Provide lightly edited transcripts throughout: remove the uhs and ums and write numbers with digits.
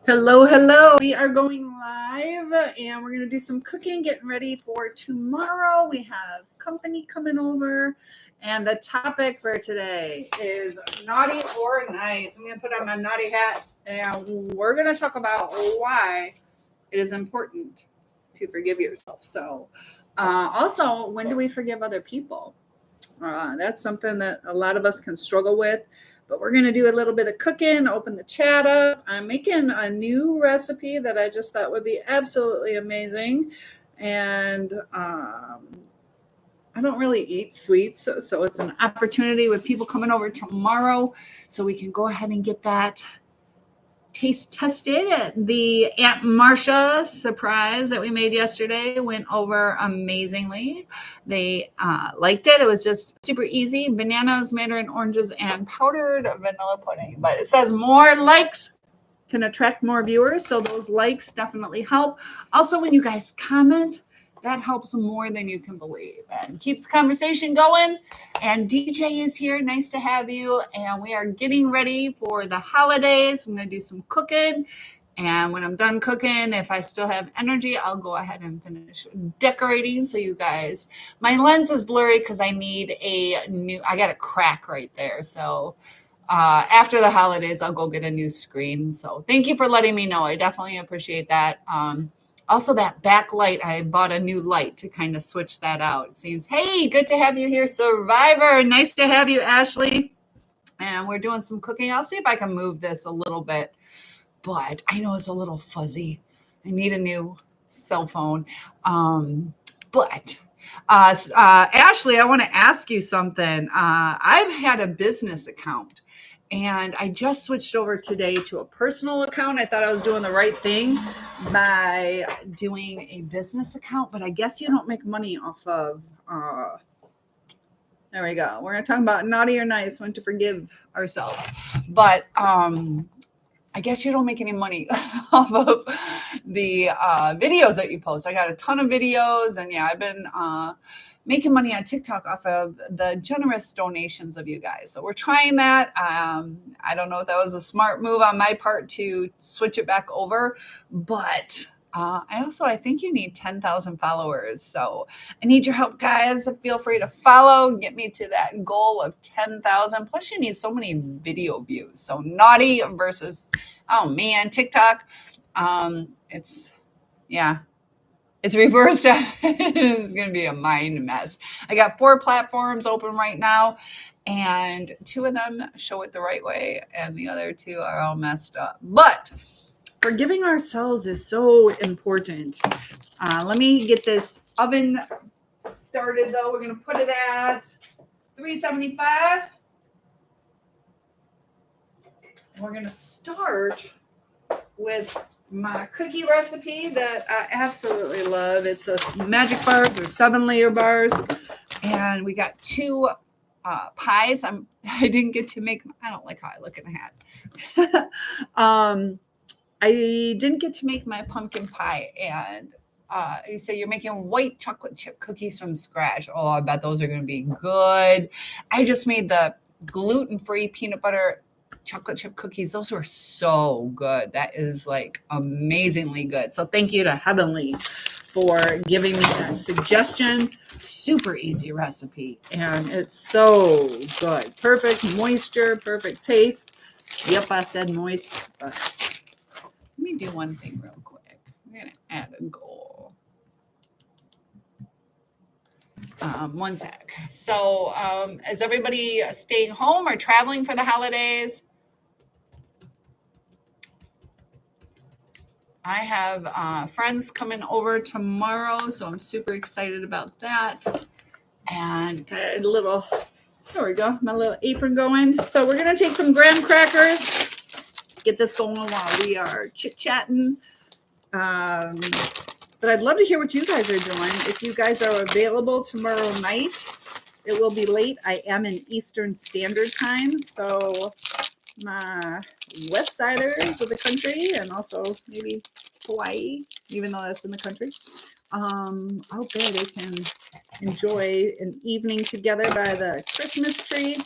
Hello, hello. We are going live and we're going to do some cooking, getting ready for tomorrow. We have company coming over, and the topic for today is naughty or nice. I'm going to put on my naughty hat and we're going to talk about why it is important to forgive yourself. So, also, when do we forgive other people? That's something that a lot of us can struggle with. But we're going to do a little bit of cooking, open the chat up. I'm making a new recipe that I just thought would be absolutely amazing. And I don't really eat sweets. So it's an opportunity with people coming over tomorrow. So we can go ahead and get that taste tested. The Aunt Marcia surprise that we made yesterday went over amazingly. They liked it. It was just super easy. Bananas, mandarin oranges, and powdered vanilla pudding. But it says more likes can attract more viewers. So those likes definitely help. Also, when you guys comment, that helps more than you can believe and keeps conversation going. And DJ is here. Nice to have you. And we are getting ready for the holidays. I'm going to do some cooking. And when I'm done cooking, if I still have energy, I'll go ahead and finish decorating. So you guys, my lens is blurry because I need I got a crack right there. So after the holidays, I'll go get a new screen. So thank you for letting me know. I definitely appreciate that. Also, that backlight, I bought a new light to kind of switch that out. It seems, hey, good to have you here, Survivor. Nice to have you, Ashley. And we're doing some cooking. I'll see if I can move this a little bit, but I know it's a little fuzzy. I need a new cell phone. Ashley, I want to ask you something. I've had a business account. And I just switched over today to a personal account. I thought I was doing the right thing by doing a business account, but I guess you don't make money off of. There we go. We're going to talk about naughty or nice, when to forgive ourselves. But I guess you don't make any money off of the videos that you post. I got a ton of videos, and yeah, I've been making money on TikTok off of the generous donations of you guys. So we're trying that. I don't know if that was a smart move on my part to switch it back over, but I think you need 10,000 followers. So I need your help, guys. Feel free to follow, get me to that goal of 10,000. Plus you need so many video views. So naughty versus, oh man, TikTok. It's reversed. It's going to be a mind mess. I got 4 platforms open right now, and 2 of them show it the right way, and the other 2 are all messed up. But forgiving ourselves is so important. Let me get this oven started, though. We're going to put it at 375. And we're going to start with my cookie recipe that I absolutely love. It's a magic bars or 7-layer bars, and we got 2 pies. I didn't get to make. I don't like how I look in a hat. I didn't get to make my pumpkin pie, and you say you're making white chocolate chip cookies from scratch. Oh, I bet those are going to be good. I just made the gluten-free peanut butter chocolate chip cookies. Those were so good. That is like amazingly good. So thank you to Heavenly for giving me that suggestion. Super easy recipe, and it's so good. Perfect moisture, perfect taste. Yep, I said moist. But let me do one thing real quick. I'm going to add a goal. One sec. So is everybody staying home or traveling for the holidays? I have friends coming over tomorrow, so I'm super excited about that. And got a little, there we go, my little apron going. So we're going to take some graham crackers, get this going while we are chit-chatting. But I'd love to hear what you guys are doing. If you guys are available tomorrow night, it will be late. I am in Eastern Standard Time, so my West Siders of the country, and also maybe Hawaii, even though that's in the country, out there they can enjoy an evening together by the Christmas tree.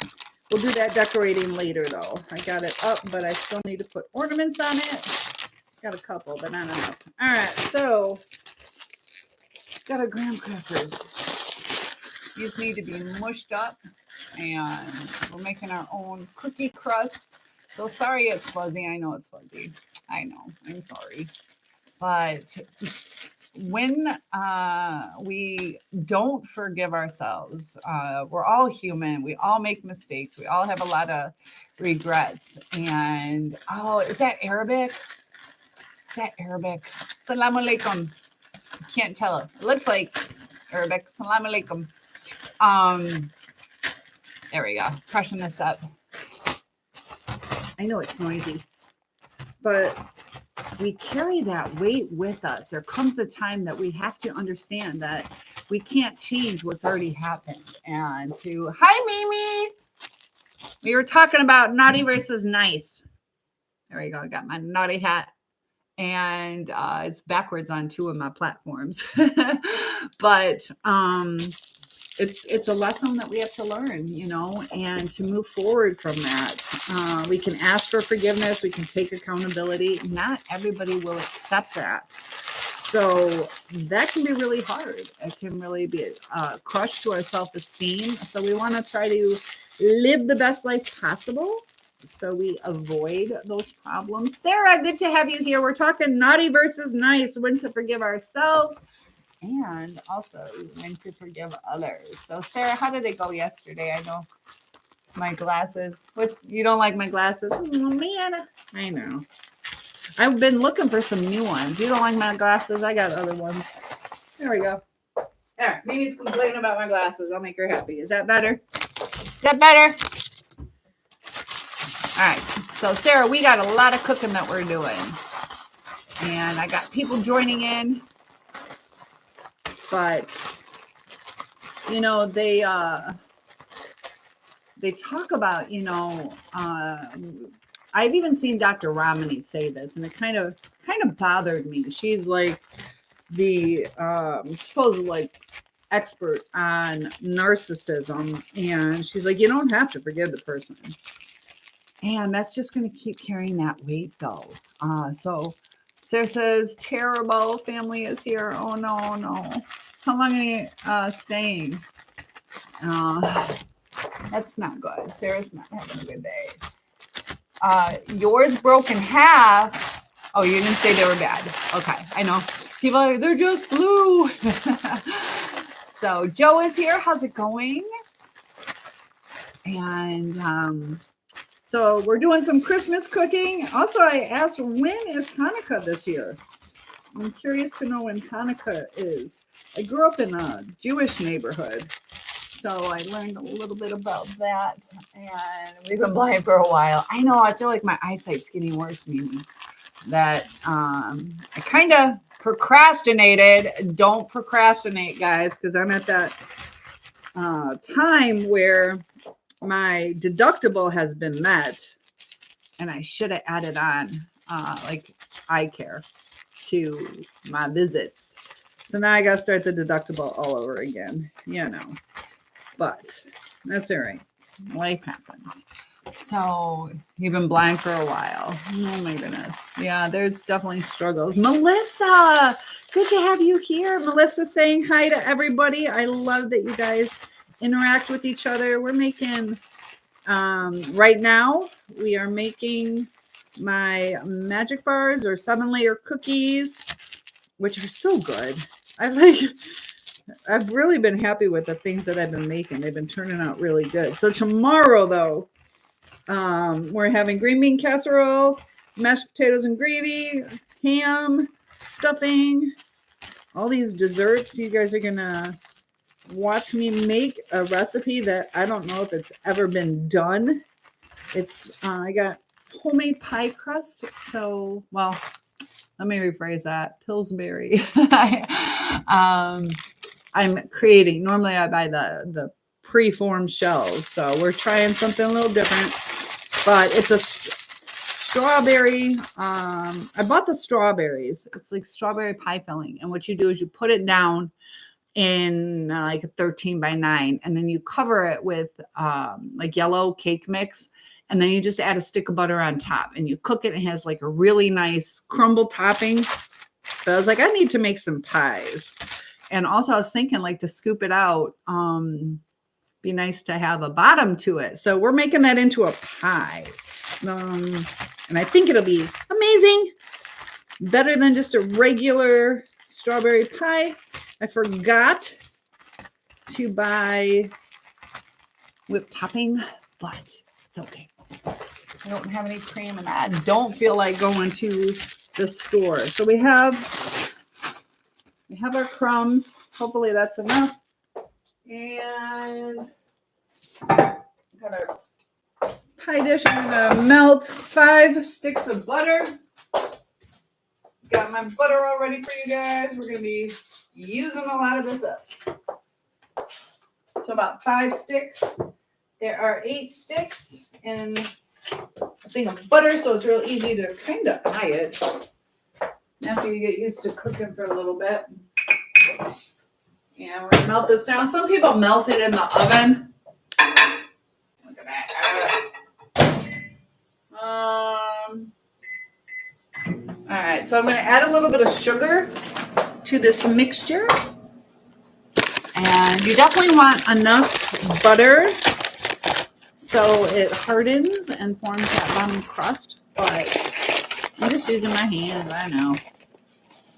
We'll do that decorating later, though. I got it up, but I still need to put ornaments on it. Got a couple, but not enough. All right, so got our graham crackers. These need to be mushed up, and we're making our own cookie crust. So sorry it's fuzzy. I know it's fuzzy. I know. I'm sorry. But when we don't forgive ourselves, we're all human. We all make mistakes. We all have a lot of regrets. And, oh, is that Arabic? Is that Arabic? Assalamu alaikum. Can't tell it. It looks like Arabic. Assalamu alaikum. There we go. Crushing this up. I know it's noisy, but we carry that weight with us. There comes a time that we have to understand that we can't change what's already happened. And hi, Mimi. We were talking about naughty versus nice. There we go. I got my naughty hat. And it's backwards on 2 of my platforms. But it's a lesson that we have to learn, and to move forward from that. We can ask for forgiveness. We can take accountability. Not everybody will accept that. So that can be really hard. It can really be a crush to our self-esteem. So we want to try to live the best life possible, so we avoid those problems. Sarah, good to have you here. We're talking naughty versus nice, when to forgive ourselves and also when to forgive others. So Sarah, how did it go yesterday? I know my glasses. You don't like my glasses? Oh, man, I know. I've been looking for some new ones. You don't like my glasses? I got other ones. There we go. All right, Mimi's complaining about my glasses. I'll make her happy. Is that better? Is that better? All right, so Sarah, we got a lot of cooking that we're doing, and I got people joining in, but they talk about, I've even seen Dr. Ramani say this, and it kind of bothered me. She's like the supposed like expert on narcissism, and she's like, you don't have to forgive the person. And that's just going to keep carrying that weight, though. So Sarah says, terrible, family is here. Oh, no, no. How long are you staying? That's not good. Sarah's not having a good day. Yours broke in half. Oh, you didn't say they were bad. Okay, I know. People are like, they're just blue. So Joe is here. How's it going? And so we're doing some Christmas cooking. Also, I asked, when is Hanukkah this year? I'm curious to know when Hanukkah is. I grew up in a Jewish neighborhood, so I learned a little bit about that. And we've been blind for a while. I know, I feel like my eyesight's getting worse, Mimi. That I kind of procrastinated. Don't procrastinate, guys, because I'm at that time where my deductible has been met, and I should have added on like eye care to my visits. So now I got to start the deductible all over again, but that's all right. Life happens. So you've been blind for a while. Oh my goodness. Yeah, there's definitely struggles. Melissa, good to have you here. Melissa saying hi to everybody. I love that you guys interact with each other. We're making, right now, we are making my magic bars or 7-layer cookies, which are so good. I've really been happy with the things that I've been making. They've been turning out really good. So tomorrow, though, we're having green bean casserole, mashed potatoes and gravy, ham, stuffing, all these desserts. You guys are going to watch me make a recipe that I don't know if it's ever been done. It's I got homemade pie crust. So, well, let me rephrase that. Pillsbury. I'm creating. Normally, I buy the pre-formed shells. So we're trying something a little different. But it's a strawberry. I bought the strawberries. It's like strawberry pie filling. And what you do is you put it down in like a 13 by 9, and then you cover it with like yellow cake mix, And then you just add a stick of butter on top and you cook it. It has like a really nice crumble topping. So I was like, I need to make some pies. And also I was thinking like to scoop it out, be nice to have a bottom to it. So we're making that into a pie. And I think it'll be amazing. Better than just a regular strawberry pie. I forgot to buy whipped topping, but it's okay. I don't have any cream and I don't feel like going to the store. So we have our crumbs. Hopefully that's enough. And got our pie dish. I'm going to melt 5 sticks of butter. Got my butter all ready for you guys. We're going to be using a lot of this up. So about 5 sticks. There are 8 sticks in a thing of butter, so it's real easy to kind of eye it after you get used to cooking for a little bit. And we're going to melt this down. Some people melt it in the oven. Look at that. All right, so I'm going to add a little bit of sugar to this mixture. And you definitely want enough butter so it hardens and forms that bottom crust. But I'm just using my hands, I know.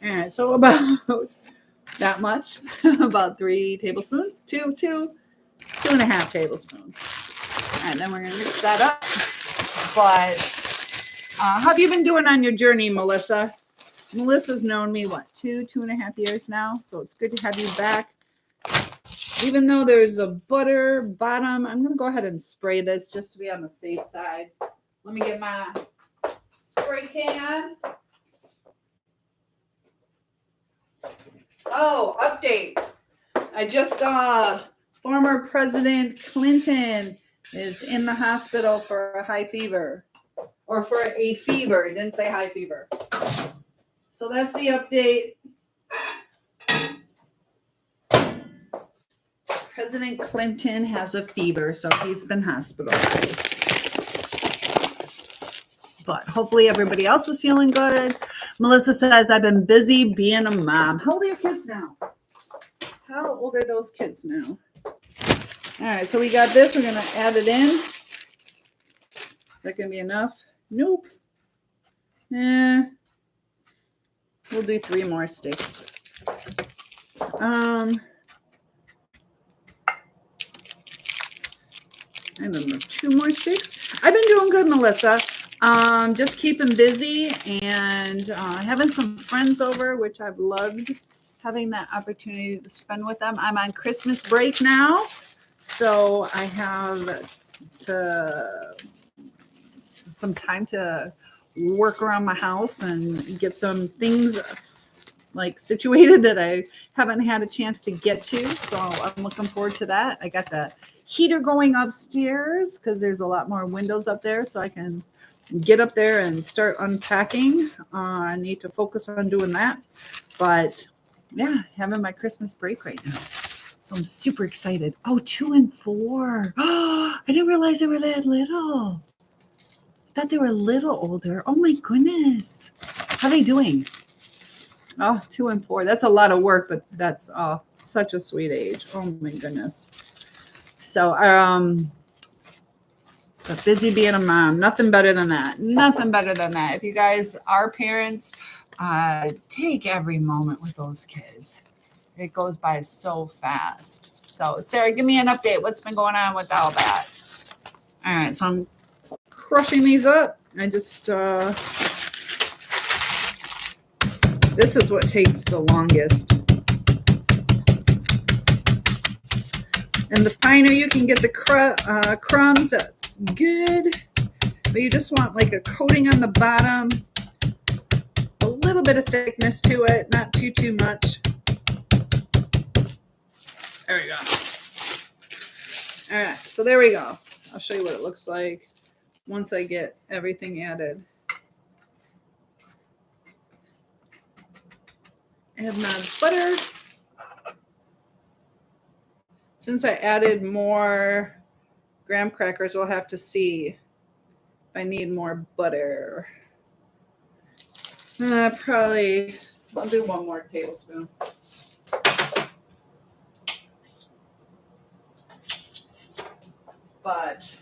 All right, so about that much, about 3 tablespoons, 2.5 tablespoons. All right, then we're going to mix that up. But how have you been doing on your journey, Melissa? Melissa's known me, 2.5 years now. So it's good to have you back. Even though there's a butter bottom, I'm going to go ahead and spray this just to be on the safe side. Let me get my spray can. Oh, update. I just saw former President Clinton is in the hospital for a high fever. Or for a fever. It didn't say high fever. So that's the update. President Clinton has a fever, so he's been hospitalized. But hopefully everybody else is feeling good. Melissa says, I've been busy being a mom. How old are your kids now? How old are those kids now? All right, so we got this. We're going to add it in. Is that going to be enough? Nope. We'll do 3 more sticks. I remember 2 more sticks. I've been doing good, Melissa. Just keeping busy and having some friends over, which I've loved having that opportunity to spend with them. I'm on Christmas break now, so I have some time to work around my house and get some things like situated that I haven't had a chance to get to. So I'm looking forward to that. I got the heater going upstairs because there's a lot more windows up there, so I can get up there and start unpacking. I need to focus on doing that. But yeah, having my Christmas break right now. So I'm super excited. Oh, 2 and 4. Oh, I didn't realize they were that little. I thought they were a little older. Oh my goodness. How are they doing? Oh, 2 and 4. That's a lot of work, but that's such a sweet age. Oh my goodness. So, but busy being a mom. Nothing better than that. Nothing better than that. If you guys are parents, take every moment with those kids. It goes by so fast. So, Sarah, give me an update. What's been going on with all that? All right, so I'm crushing these up. I just, this is what takes the longest. And the finer you can get the crumbs, that's good. But you just want like a coating on the bottom, a little bit of thickness to it, not too much. There we go. All right, so there we go. I'll show you what it looks like once I get everything added. Add my butter. Since I added more graham crackers, we'll have to see I need more butter. Probably, I'll do 1 more tablespoon. But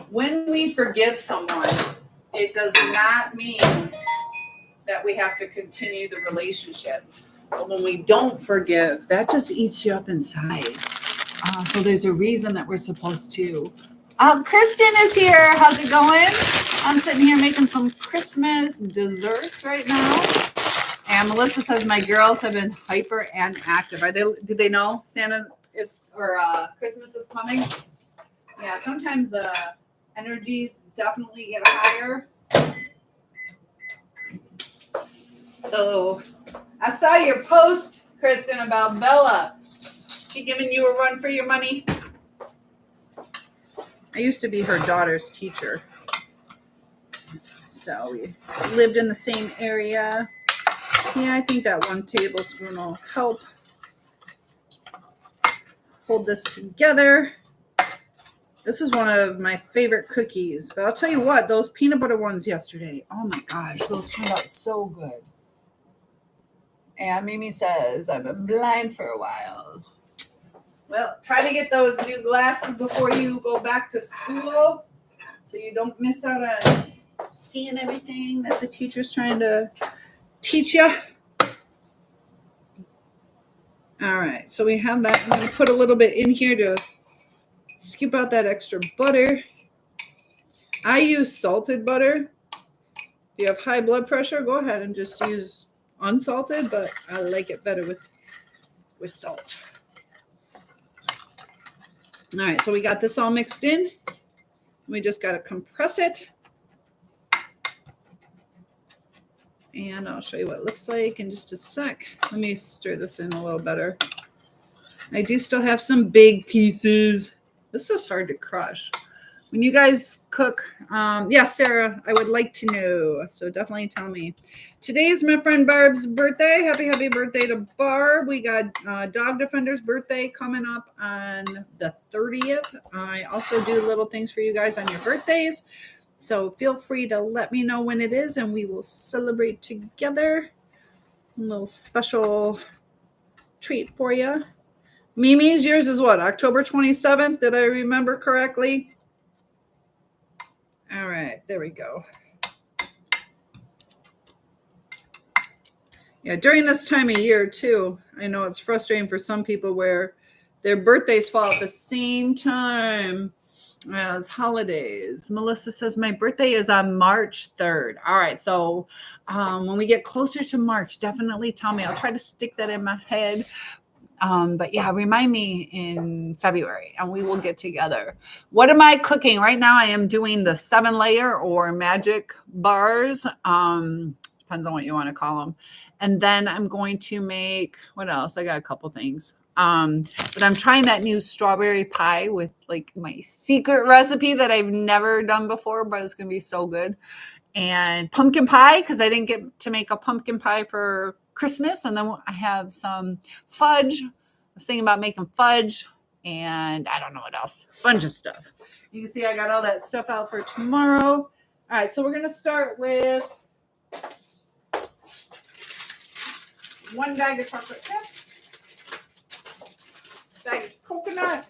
when we forgive someone, it does not mean that we have to continue the relationship. But when we don't forgive, that just eats you up inside. So there's a reason that we're supposed to. Kristen is here. How's it going? I'm sitting here making some Christmas desserts right now. And Melissa says my girls have been hyper and active. Do they know Santa is or Christmas is coming? Yeah, sometimes the energies definitely get higher. So I saw your post, Kristen, about Bella. She giving you a run for your money? I used to be her daughter's teacher. So we lived in the same area. Yeah, I think that 1 tablespoon will help hold this together. This is one of my favorite cookies. But I'll tell you what, those peanut butter ones yesterday, oh my gosh, those turned out so good. And Mimi says, I've been blind for a while. Well, try to get those new glasses before you go back to school so you don't miss out on seeing everything that the teacher's trying to teach you. All right, so we have that. I'm going to put a little bit in here to scoop out that extra butter. I use salted butter. If you have high blood pressure, go ahead and just use unsalted, but I like it better with salt. All right, so we got this all mixed in. We just got to compress it. And I'll show you what it looks like in just a sec. Let me stir this in a little better. I do still have some big pieces. This is hard to crush. When you guys cook, yes, Sarah, I would like to know. So definitely tell me. Today is my friend Barb's birthday. Happy birthday to Barb. We got Dog Defender's birthday coming up on the 30th. I also do little things for you guys on your birthdays. So feel free to let me know when it is and we will celebrate together. A little special treat for you. Mimi's, yours is what? October 27th? Did I remember correctly? All right, there we go. Yeah, during this time of year too, I know it's frustrating for some people where their birthdays fall at the same time as holidays. Melissa says my birthday is on March 3rd. All right, so when we get closer to March, definitely tell me. I'll try to stick that in my head. But yeah, remind me in February and we will get together. What am I cooking? Right now I am doing the 7-layer or magic bars. Depends on what you want to call them. And then I'm going to make, what else? I got a couple things. But I'm trying that new strawberry pie with like my secret recipe that I've never done before, but it's going to be so good. And pumpkin pie, because I didn't get to make a pumpkin pie for Christmas. And then I have some fudge. I was thinking about making fudge and I don't know what else. Bunch of stuff. You can see I got all that stuff out for tomorrow. All right, so we're going to start with 1 bag of chocolate chips, bag of coconut.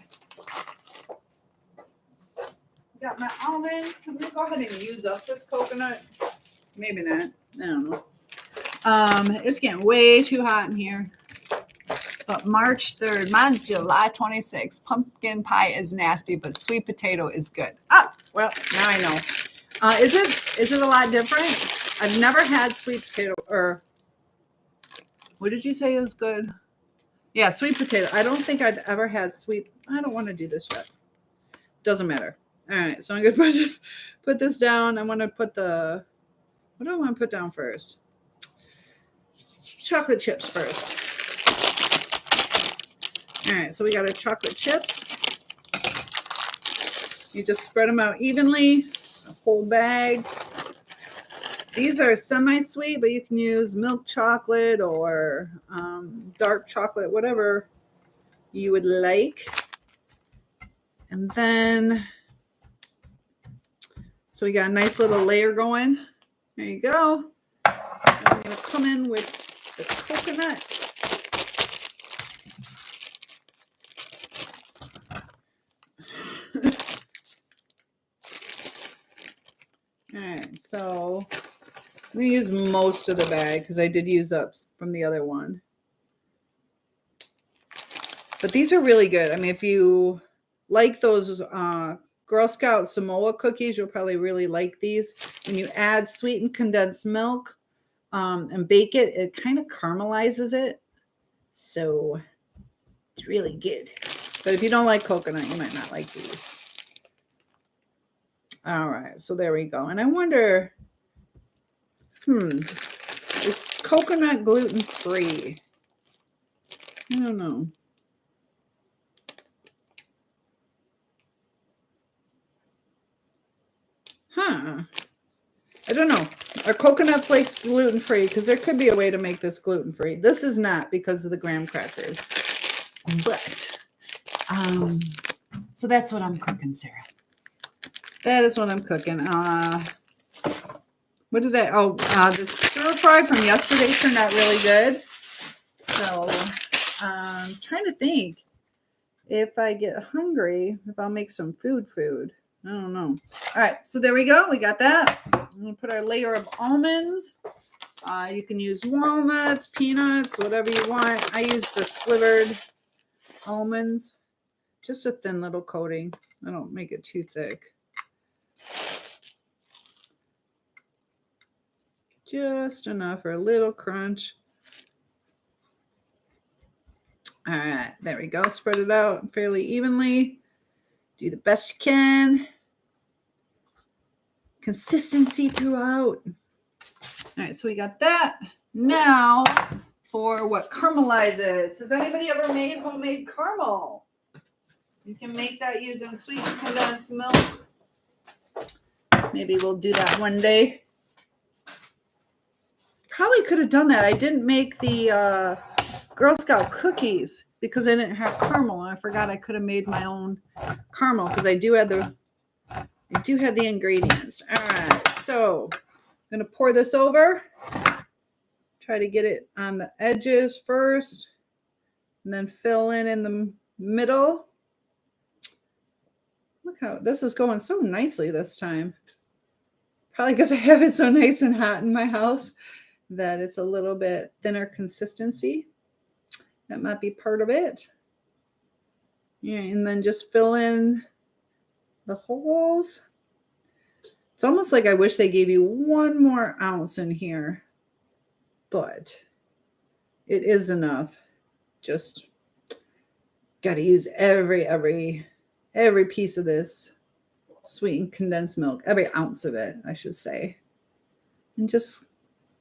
Got my almonds. I'm going to go ahead and use up this coconut. Maybe not. I don't know. It's getting way too hot in here. But March 3rd, mine's July 26th. Pumpkin pie is nasty, but sweet potato is good. Ah, well, now I know. Is it a lot different? I've never had sweet potato, or what did you say is good? Yeah, sweet potato. I don't think I've ever had I don't want to do this yet. Doesn't matter. All right, so I'm going to put this down. I want to put what do I want to put down first? Chocolate chips first. All right, so we got our chocolate chips. You just spread them out evenly, a whole bag. These are semi-sweet, but you can use milk chocolate or dark chocolate, whatever you would like. And then, So we got a nice little layer going. There you go. I'm going to come in with the coconut. All right, so I'm going to use most of the bag because I did use up from the other one. But these are really good. I mean, if you like those Girl Scout Samoa cookies, you'll probably really like these. When you add sweetened condensed milk and bake it, it kind of caramelizes it. So it's really good. But if you don't like coconut, you might not like these. All right, so there we go. And I wonder, is coconut gluten-free? I don't know. I don't know. Are coconut flakes gluten-free? Because there could be a way to make this gluten-free. This is not because of the graham crackers. But, so that's what I'm cooking, Sarah. That is what I'm cooking. What did I, the stir fry from yesterday turned out really good. So, I'm trying to think if I get hungry, if I'll make some food. I don't know. All right, so there we go. We got that. I'm going to put our layer of almonds. You can use walnuts, peanuts, whatever you want. I use the slivered almonds. Just a thin little coating. I don't make it too thick. Just enough for a little crunch. All right, there we go. Spread it out fairly evenly. Do the best you can. Consistency throughout. All right, so we got that. Now for what caramelizes. Has anybody ever made homemade caramel? You can make that using sweetened condensed milk. Maybe we'll do that one day. Probably could have done that. I didn't make the Girl Scout cookies because I didn't have caramel. I forgot I could have made my own caramel because I do have the ingredients. All right, so I'm going to pour this over. Try to get it on the edges first, and then fill in the middle. Look how this is going so nicely this time. Probably because I have it so nice and hot in my house that it's a little bit thinner consistency. That might be part of it. Yeah, and then just fill in the holes. It's almost like I wish they gave you 1 more ounce in here, but it is enough. Just got to use every piece of this sweetened condensed milk, every ounce of it, I should say, and just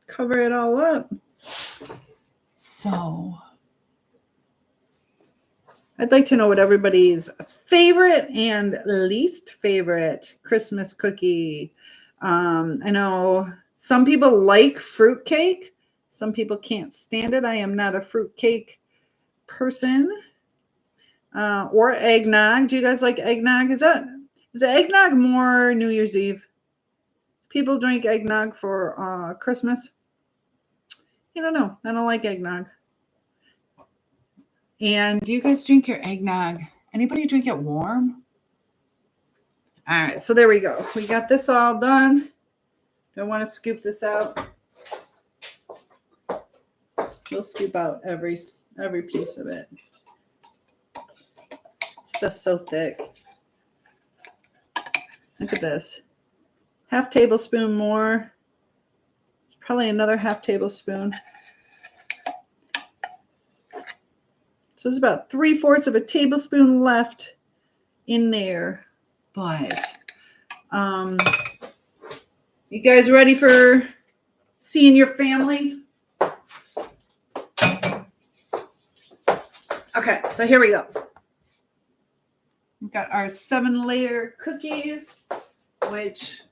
cover it all up. So I'd like to know what everybody's favorite and least favorite Christmas cookie. I know some people like fruitcake. Some people can't stand it. I am not a fruitcake person. Or eggnog. Do you guys like eggnog? Is eggnog more New Year's Eve? People drink eggnog for Christmas. I don't know. I don't like eggnog. And do you guys drink your eggnog? Anybody drink it warm? All right, so there we go. We got this all done. Don't want to scoop this out. We'll scoop out every piece of it. It's just so thick. Look at this. Half tablespoon more. Probably another half tablespoon. So there's about 3/4 of a tablespoon left in there. But you guys ready for seeing your family? Okay, so here we go. We've got our 7-layer cookies, which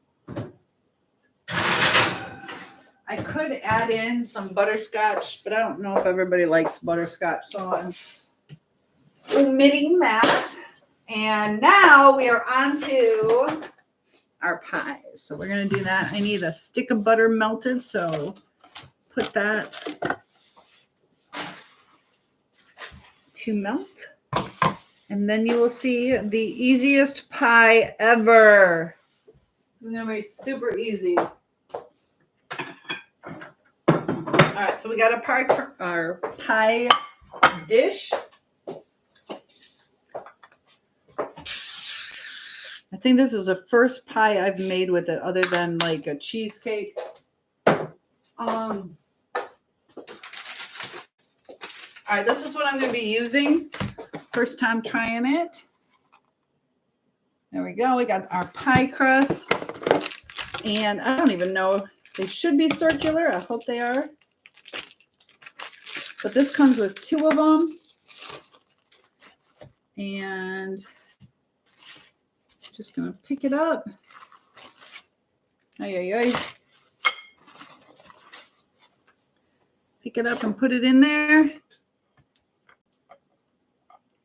I could add in some butterscotch, but I don't know if everybody likes butterscotch, so I'm omitting that. And now we are on to our pies. So we're going to do that. I need a stick of butter melted, so put that to melt. And then you will see the easiest pie ever. It's going to be super easy. All right, so we got our pie dish. I think this is the first pie I've made with it other than like a cheesecake. All right, this is what I'm going to be using. First time trying it. There we go. We got our pie crust. And I don't even know. They should be circular. I hope they are. But this comes with 2 of them. And just going to pick it up. Pick it up and put it in there.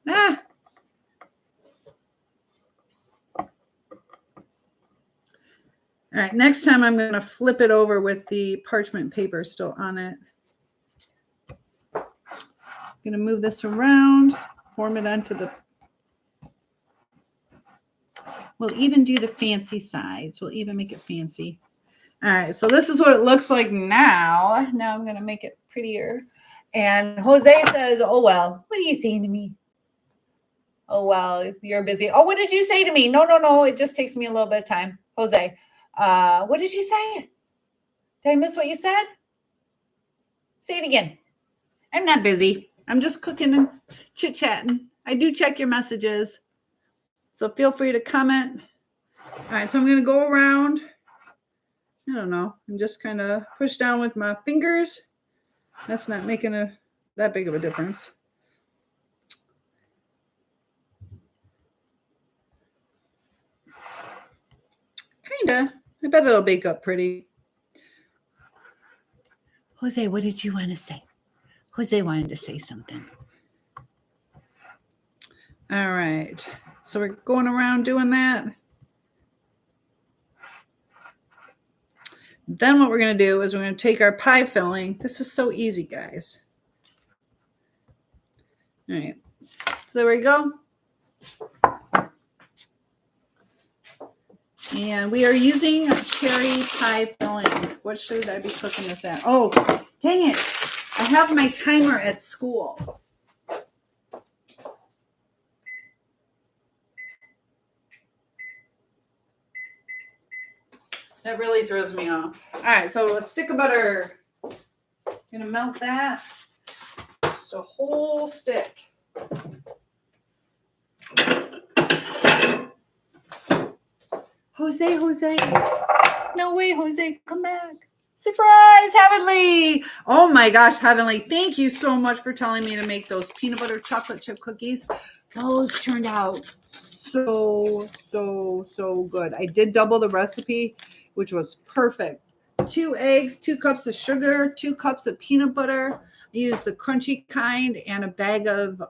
Ah! All right, next time I'm going to flip it over with the parchment paper still on it. I'm going to move this around, form it onto the... We'll even do the fancy sides. We'll even make it fancy. All right, so this is what it looks like now. Now I'm going to make it prettier. And Jose says, oh, well, what are you saying to me? Oh, well, you're busy. Oh, what did you say to me? No. It just takes me a little bit of time. Jose, what did you say? Did I miss what you said? Say it again. I'm not busy. I'm just cooking and chit-chatting. I do check your messages. So feel free to comment. All right, so I'm going to go around. I don't know. And just kind of push down with my fingers. That's not making that big of a difference. Kinda. I bet it'll bake up pretty. Jose, what did you want to say? Jose wanted to say something. All right. So we're going around doing that. Then what we're going to do is we're going to take our pie filling. This is so easy, guys. All right. So there we go. And we are using cherry pie filling. What should I be cooking this at? Oh, dang it. I have my timer at school. That really throws me off. All right, so a stick of butter. I'm going to melt that. Just a whole stick. Jose. No way, Jose. Come back. Surprise, Heavenly. Oh my gosh, Heavenly. Thank you so much for telling me to make those peanut butter chocolate chip cookies. Those turned out so good. I did double the recipe, which was perfect. 2 eggs, 2 cups of sugar, 2 cups of peanut butter. I used the crunchy kind and a bag of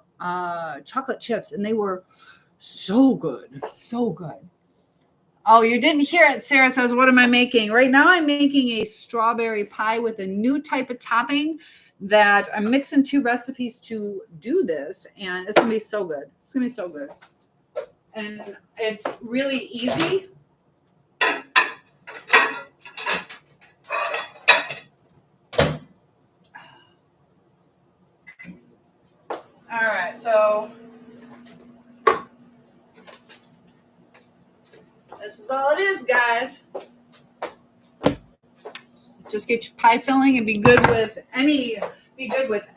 chocolate chips, and they were so good. So good. Oh, you didn't hear it. Sarah says, what am I making? Right now I'm making a strawberry pie with a new type of topping that I'm mixing 2 recipes to do this, and it's going to be so good. It's going to be so good. And it's really easy. All right, so this is all it is, guys. Just get your pie filling and be good with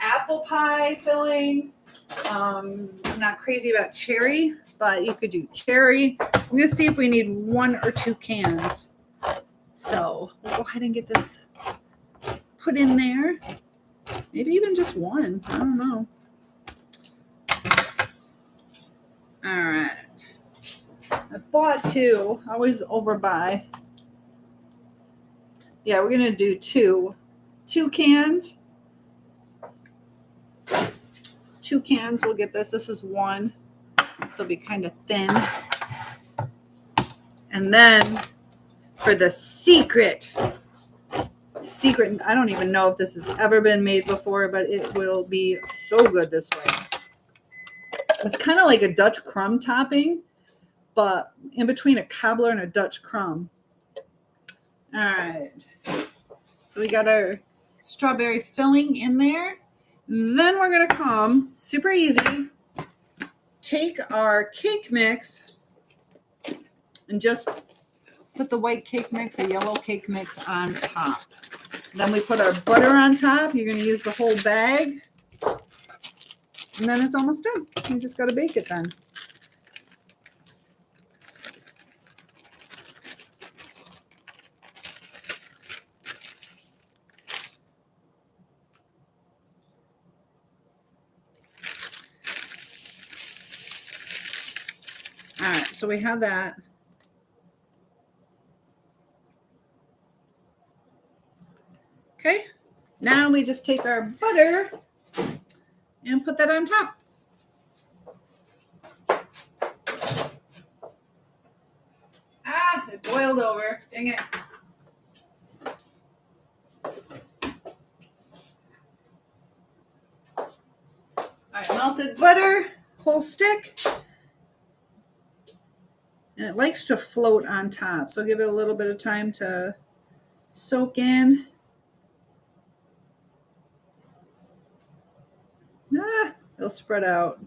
apple pie filling. I'm not crazy about cherry, but you could do cherry. I'm going to see if we need 1 or 2 cans. So we'll go ahead and get this put in there. Maybe even just 1. I don't know. All right. I bought 2. I always overbuy. Yeah, we're going to do 2 cans. 2 cans. We'll get this. This is 1. So it'll be kind of thin. And then for the secret, I don't even know if this has ever been made before, but it will be so good this way. It's kind of like a Dutch crumb topping, but in between a cobbler and a Dutch crumb. All right. So we got our strawberry filling in there. Then we're going to come, super easy, take our cake mix and just put the white cake mix or yellow cake mix on top. Then we put our butter on top. You're going to use the whole bag. And then it's almost done. You just got to bake it then. All right, so we have that. Okay, now we just take our butter and put that on top. It boiled over. Dang it. All right, melted butter, whole stick. And it likes to float on top, so give it a little bit of time to soak in. It'll spread out.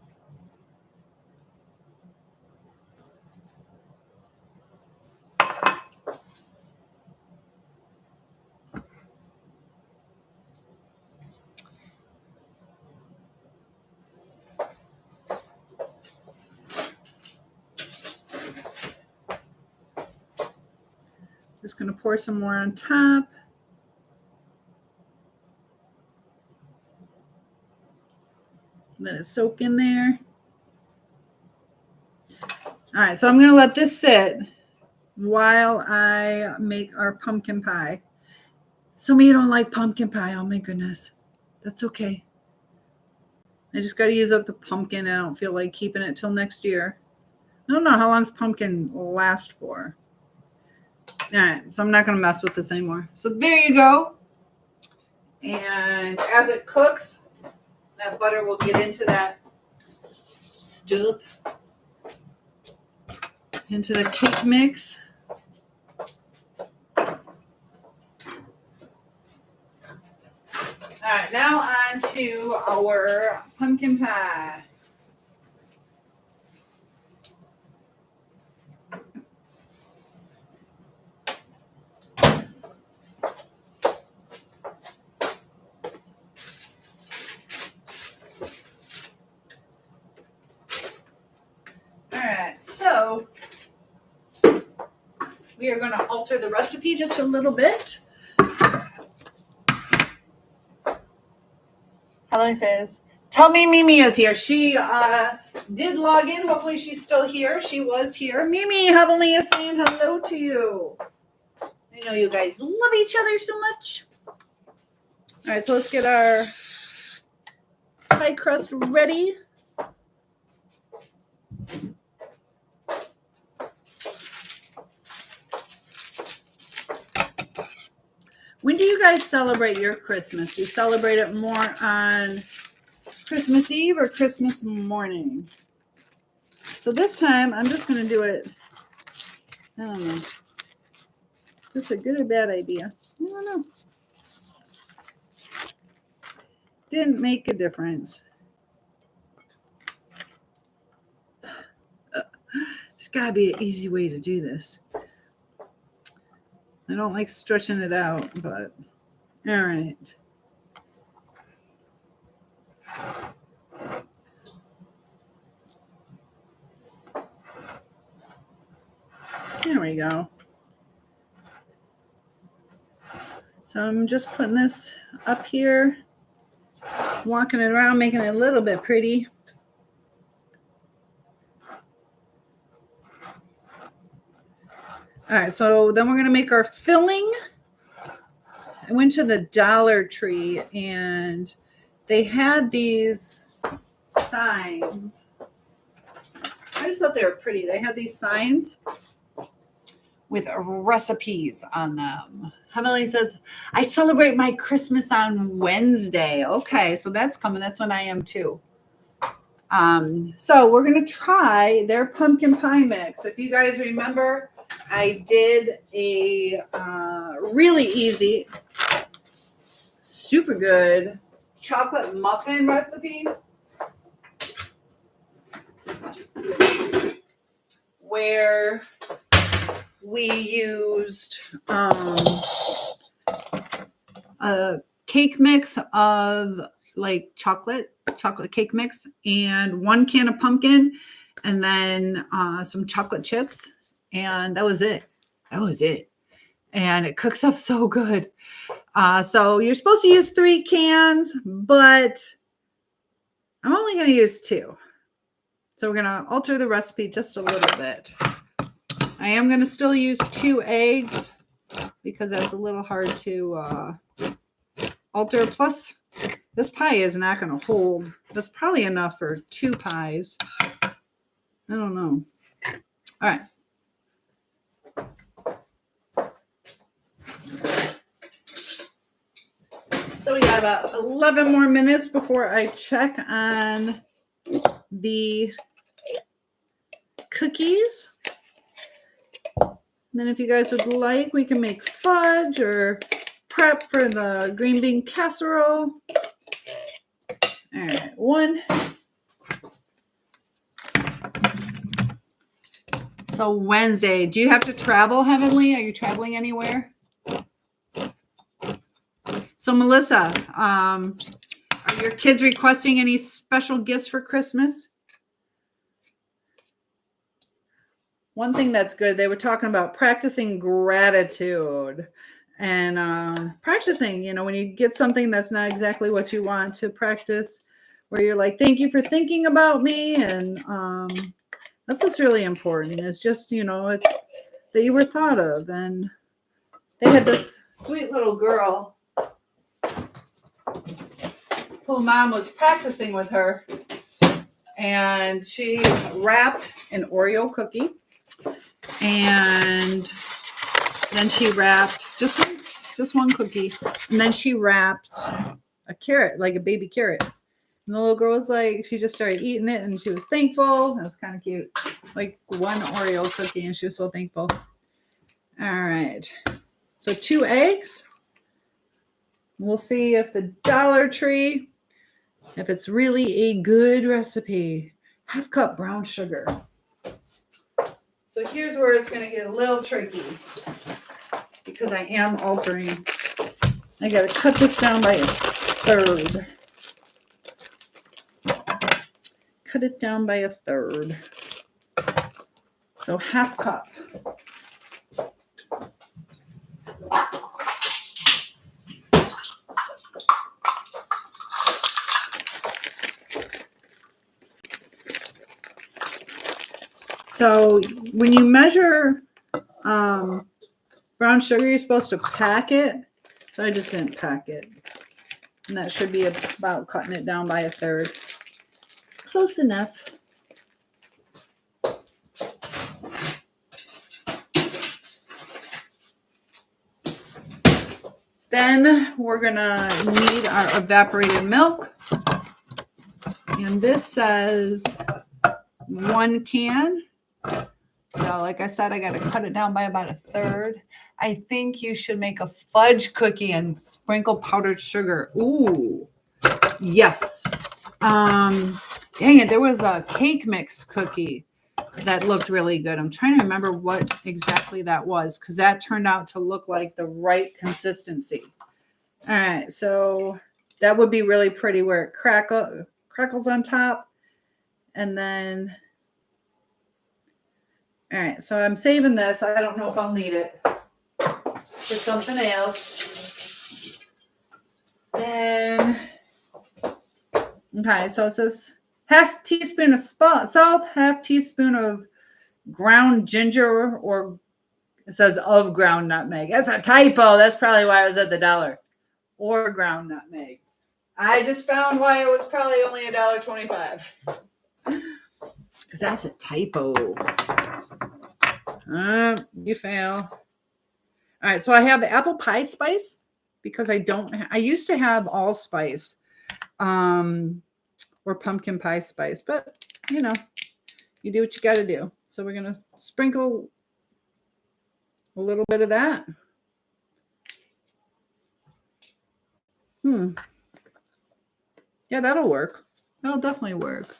Just going to pour some more on top. Let it soak in there. All right, so I'm going to let this sit while I make our pumpkin pie. Some of you don't like pumpkin pie. Oh my goodness. That's okay. I just got to use up the pumpkin. I don't feel like keeping it till next year. I don't know how long pumpkin will last for. All right, so I'm not going to mess with this anymore. So there you go. And as it cooks, that butter will get into that stuff, into the cake mix. All right, now on to our pumpkin pie. So we are going to alter the recipe just a little bit. Helen says, tell me Mimi is here. She did log in. Hopefully she's still here. She was here. Mimi, Heavenly is saying hello to you. I know you guys love each other so much. All right, so let's get our pie crust ready. When do you guys celebrate your Christmas? Do you celebrate it more on Christmas Eve or Christmas morning? So this time, I'm just going to do it, I don't know. Is this a good or bad idea? I don't know. Didn't make a difference. There's got to be an easy way to do this. I don't like stretching it out, but all right. There we go. So I'm just putting this up here, walking it around, making it a little bit pretty. All right, so then we're going to make our filling. I went to the Dollar Tree and they had these signs. I just thought they were pretty. They had these signs with recipes on them. Heavenly says, I celebrate my Christmas on Wednesday. Okay, so that's coming. That's when I am too. So we're going to try their pumpkin pie mix. If you guys remember, I did a really easy, super good chocolate muffin recipe where we used a cake mix of like chocolate cake mix and 1 can of pumpkin and then some chocolate chips. And that was it. And it cooks up so good. So you're supposed to use 3 cans, but I'm only going to use 2. So we're going to alter the recipe just a little bit. I am going to still use 2 eggs because that's a little hard to alter. Plus, this pie is not going to hold. That's probably enough for 2 pies. I don't know. All right. So we got about 11 more minutes before I check on the cookies. And then if you guys would like, we can make fudge or prep for the green bean casserole. All right, 1. So Wednesday, do you have to travel, Heavenly? Are you traveling anywhere? So Melissa, are your kids requesting any special gifts for Christmas? One thing that's good, they were talking about practicing gratitude and practicing, when you get something that's not exactly what you want, to practice where you're like, thank you for thinking about me. And that's what's really important, is just, that you were thought of. And they had this sweet little girl who mom was practicing with her, and she wrapped an Oreo cookie, and then she wrapped just one cookie, and then she wrapped a carrot, like a baby carrot. And the little girl was like, she just started eating it, and she was thankful. It was kind of cute, like 1 Oreo cookie, and she was so thankful. All right, so 2 eggs. We'll see if the Dollar Tree, if it's really a good recipe. 1/2 cup brown sugar. So here's where it's going to get a little tricky, because I am altering. I got to cut this down by 1/3. Cut it down by 1/3. So 1/2 cup. So when you measure brown sugar, you're supposed to pack it. So I just didn't pack it. And that should be about cutting it down by 1/3. Close enough. Then we're going to need our evaporated milk. And this says 1 can. So like I said, I got to cut it down by about 1/3. I think you should make a fudge cookie and sprinkle powdered sugar. Ooh, yes. Dang it, there was a cake mix cookie that looked really good. I'm trying to remember what exactly that was, because that turned out to look like the right consistency. All right, so that would be really pretty, where it crackles on top. And then, all right, so I'm saving this. I don't know if I'll need it for something else. Then, okay, so it says 1/2 teaspoon of salt, 1/2 teaspoon of ground ginger, or it says of ground nutmeg. That's a typo. That's probably why I was at the dollar. Or ground nutmeg. I just found why it was probably only $1.25. Because that's a typo. You fail. All right, so I have apple pie spice because I used to have allspice or pumpkin pie spice, but you know, you do what you got to do. So we're going to sprinkle a little bit of that. Yeah, that'll work. That'll definitely work.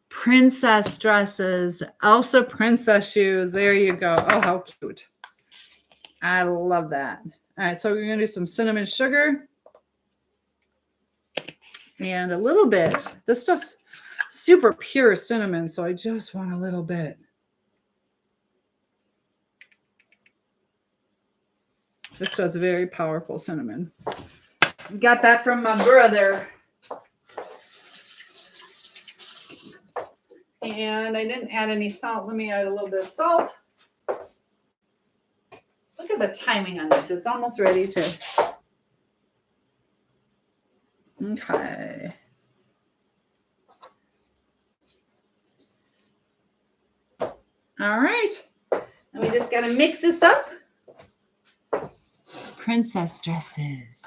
Princess dresses, Elsa princess shoes. There you go. Oh, how cute. I love that. All right, so we're going to do some cinnamon sugar and a little bit. This stuff's super pure cinnamon, so I just want a little bit. This stuff's very powerful cinnamon. Got that from my brother. And I didn't add any salt. Let me add a little bit of salt. Look at the timing on this. It's almost ready to. Okay. All right. And we just got to mix this up. Princess dresses.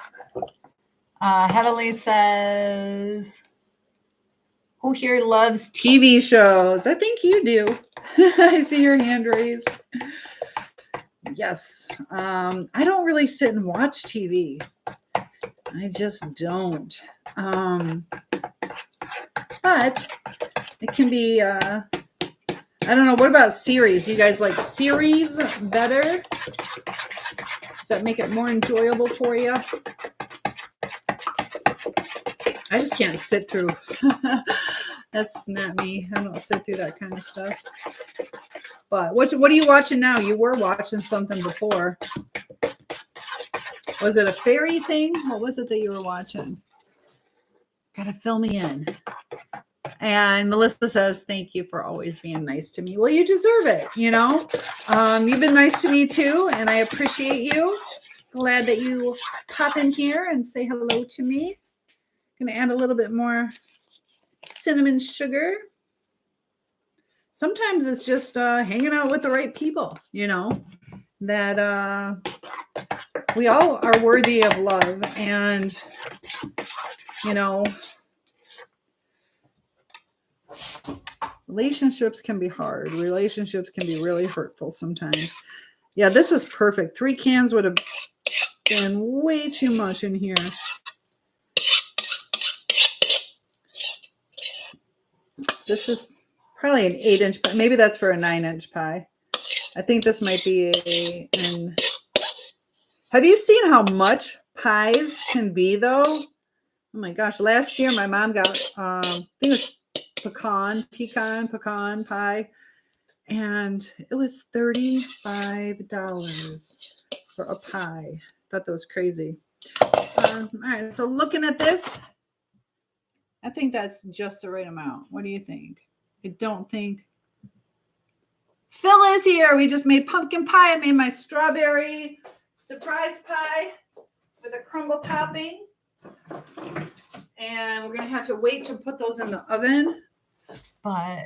Heavenly says, who here loves TV shows? I think you do. I see your hand raised. Yes. I don't really sit and watch TV. I just don't. But it can be, I don't know. What about series? You guys like series better? Does that make it more enjoyable for you? I just can't sit through. That's not me. I don't sit through that kind of stuff. But what are you watching now? You were watching something before. Was it a fairy thing? What was it that you were watching? Gotta fill me in. And Melissa says, thank you for always being nice to me. Well, you deserve it, you know. You've been nice to me too, and I appreciate you. Glad that you pop in here and say hello to me. Gonna add a little bit more cinnamon sugar. Sometimes it's just hanging out with the right people, you know, that we all are worthy of love. And, you know, relationships can be hard. Relationships can be really hurtful sometimes. Yeah, this is perfect. 3 cans would have been way too much in here. This is probably an 8-inch pie. Maybe that's for a 9-inch pie. I think this might be an. Have you seen how much pies can be, though? Oh my gosh! Last year, my mom got I think it was pecan pie, and it was $35 for a pie. Thought that was crazy. All right, so looking at this, I think that's just the right amount. What do you think? I don't think. Phil is here. We just made pumpkin pie. I made my strawberry surprise pie with a crumble topping. And we're going to have to wait to put those in the oven. But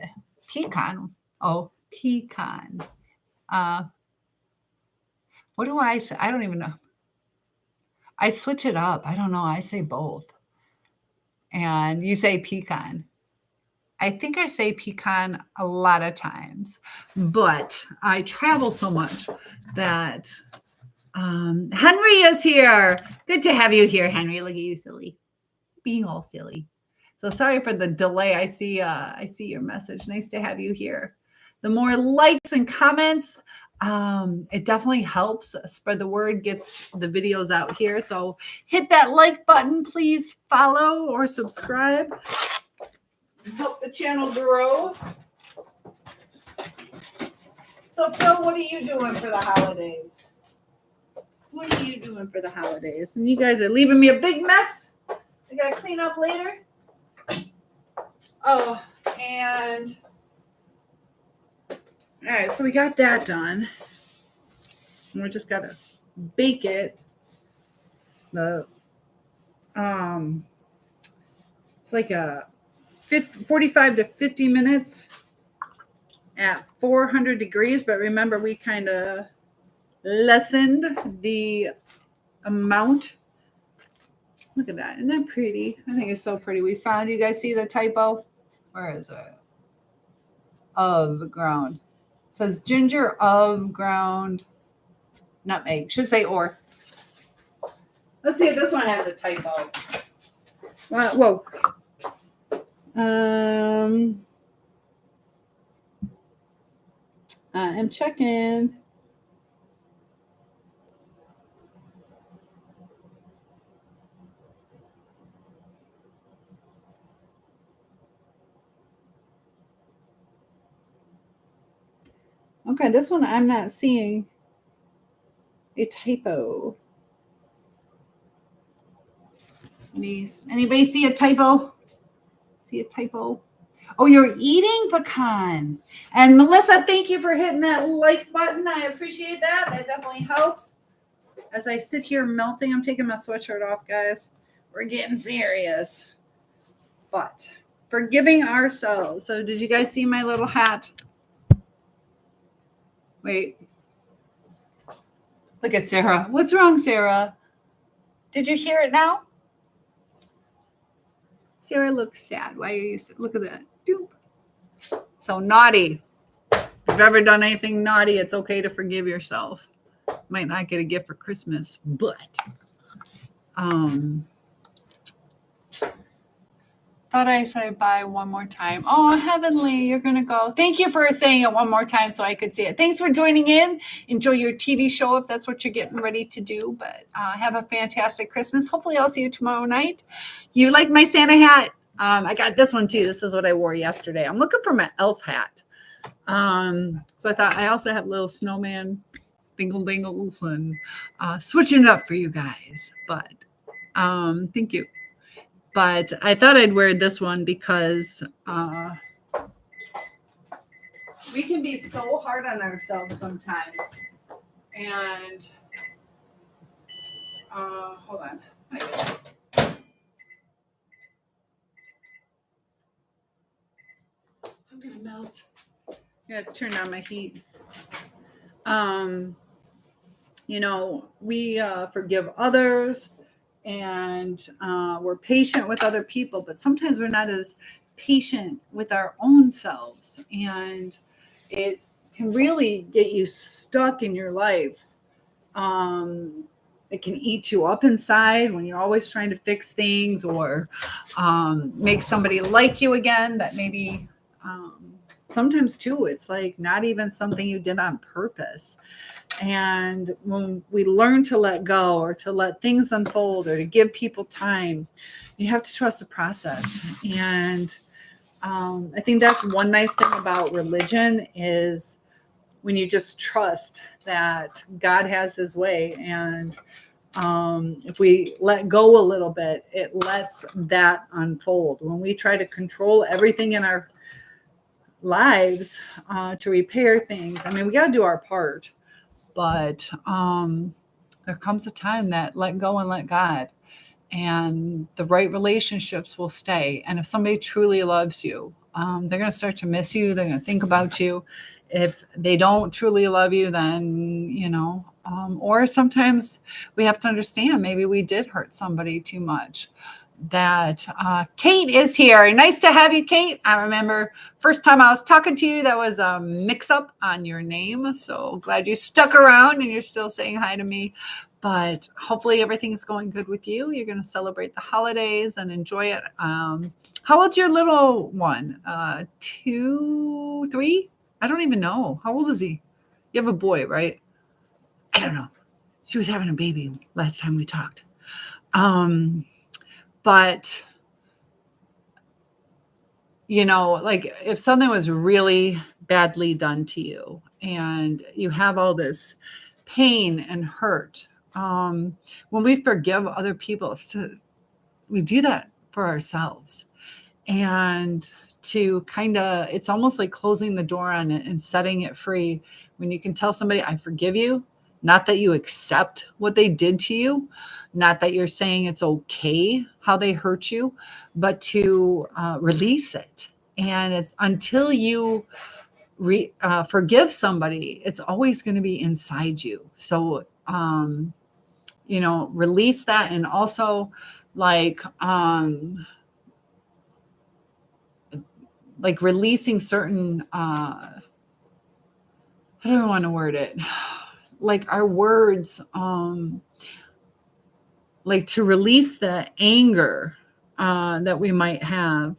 pecan. Oh, pecan. What do I say? I don't even know. I switch it up. I don't know. I say both. And you say pecan. I think I say pecan a lot of times, but I travel so much that Henry is here. Good to have you here, Henry. Look at you, silly. Being all silly. So sorry for the delay. I see your message. Nice to have you here. The more likes and comments, it definitely helps spread the word, gets the videos out here. So hit that like button, please follow or subscribe. Help the channel grow. So Phil, what are you doing for the holidays? What are you doing for the holidays? And you guys are leaving me a big mess. I gotta clean up later. Oh, and all right, so we got that done. And we just gotta bake it. It's like a 45 to 50 minutes. at 400 degrees, but remember we kind of lessened the amount. Look at that. Isn't that pretty? I think it's so pretty. We found, you guys see the typo? Where is it? Of ground. It says ginger of ground nutmeg. Should say or. Let's see if this one has a typo. Whoa. I'm checking. Okay, this one I'm not seeing a typo. Anybody see a typo? See a typo? Oh, you're eating pecan. And Melissa, thank you for hitting that like button. I appreciate that. That definitely helps. As I sit here melting, I'm taking my sweatshirt off, guys. We're getting serious. But forgiving ourselves. So did you guys see my little hat? Wait. Look at Sarah. What's wrong, Sarah? Did you hear it now? Sarah looks sad. Why are you? Look at that. Doop. So naughty. If you've ever done anything naughty, it's okay to forgive yourself. Might not get a gift for Christmas, but thought I said bye one more time. Oh, Heavenly, you're going to go. Thank you for saying it one more time so I could see it. Thanks for joining in. Enjoy your TV show if that's what you're getting ready to do. But have a fantastic Christmas. Hopefully I'll see you tomorrow night. You like my Santa hat? I got this one too. This is what I wore yesterday. I'm looking for my elf hat. So I thought I also have little snowman dingle dingles and switching it up for you guys. But thank you. But I thought I'd wear this one because we can be so hard on ourselves sometimes. And hold on. I'm going to melt. I got to turn on my heat. We forgive others. And we're patient with other people, but sometimes we're not as patient with our own selves. And it can really get you stuck in your life. It can eat you up inside when you're always trying to fix things or make somebody like you again that maybe sometimes too, it's like not even something you did on purpose. And when we learn to let go or to let things unfold or to give people time, you have to trust the process. And I think that's one nice thing about religion is when you just trust that God has his way. And if we let go a little bit, it lets that unfold. When we try to control everything in our lives to repair things, I mean, we got to do our part. But there comes a time that let go and let God, and the right relationships will stay. And if somebody truly loves you, they're going to start to miss you. They're going to think about you. If they don't truly love you, then, or sometimes we have to understand maybe we did hurt somebody too much. That Kate is here. Nice to have you, Kate. I remember first time I was talking to you, that was a mix-up on your name. So glad you stuck around and you're still saying hi to me. But hopefully everything's going good with you. You're going to celebrate the holidays and enjoy it. How old's your little one? 2, 3? I don't even know. How old is he? You have a boy, right? I don't know. She was having a baby last time we talked. But, like if something was really badly done to you and you have all this pain and hurt, when we forgive other people, we do that for ourselves. And to it's almost like closing the door on it and setting it free. When you can tell somebody, I forgive you, not that you accept what they did to you, not that you're saying it's okay how they hurt you, but to release it. And it's until you forgive somebody, it's always going to be inside you. So, release that. And also like, releasing certain, how do I want to word it? Like our words, like to release the anger that we might have.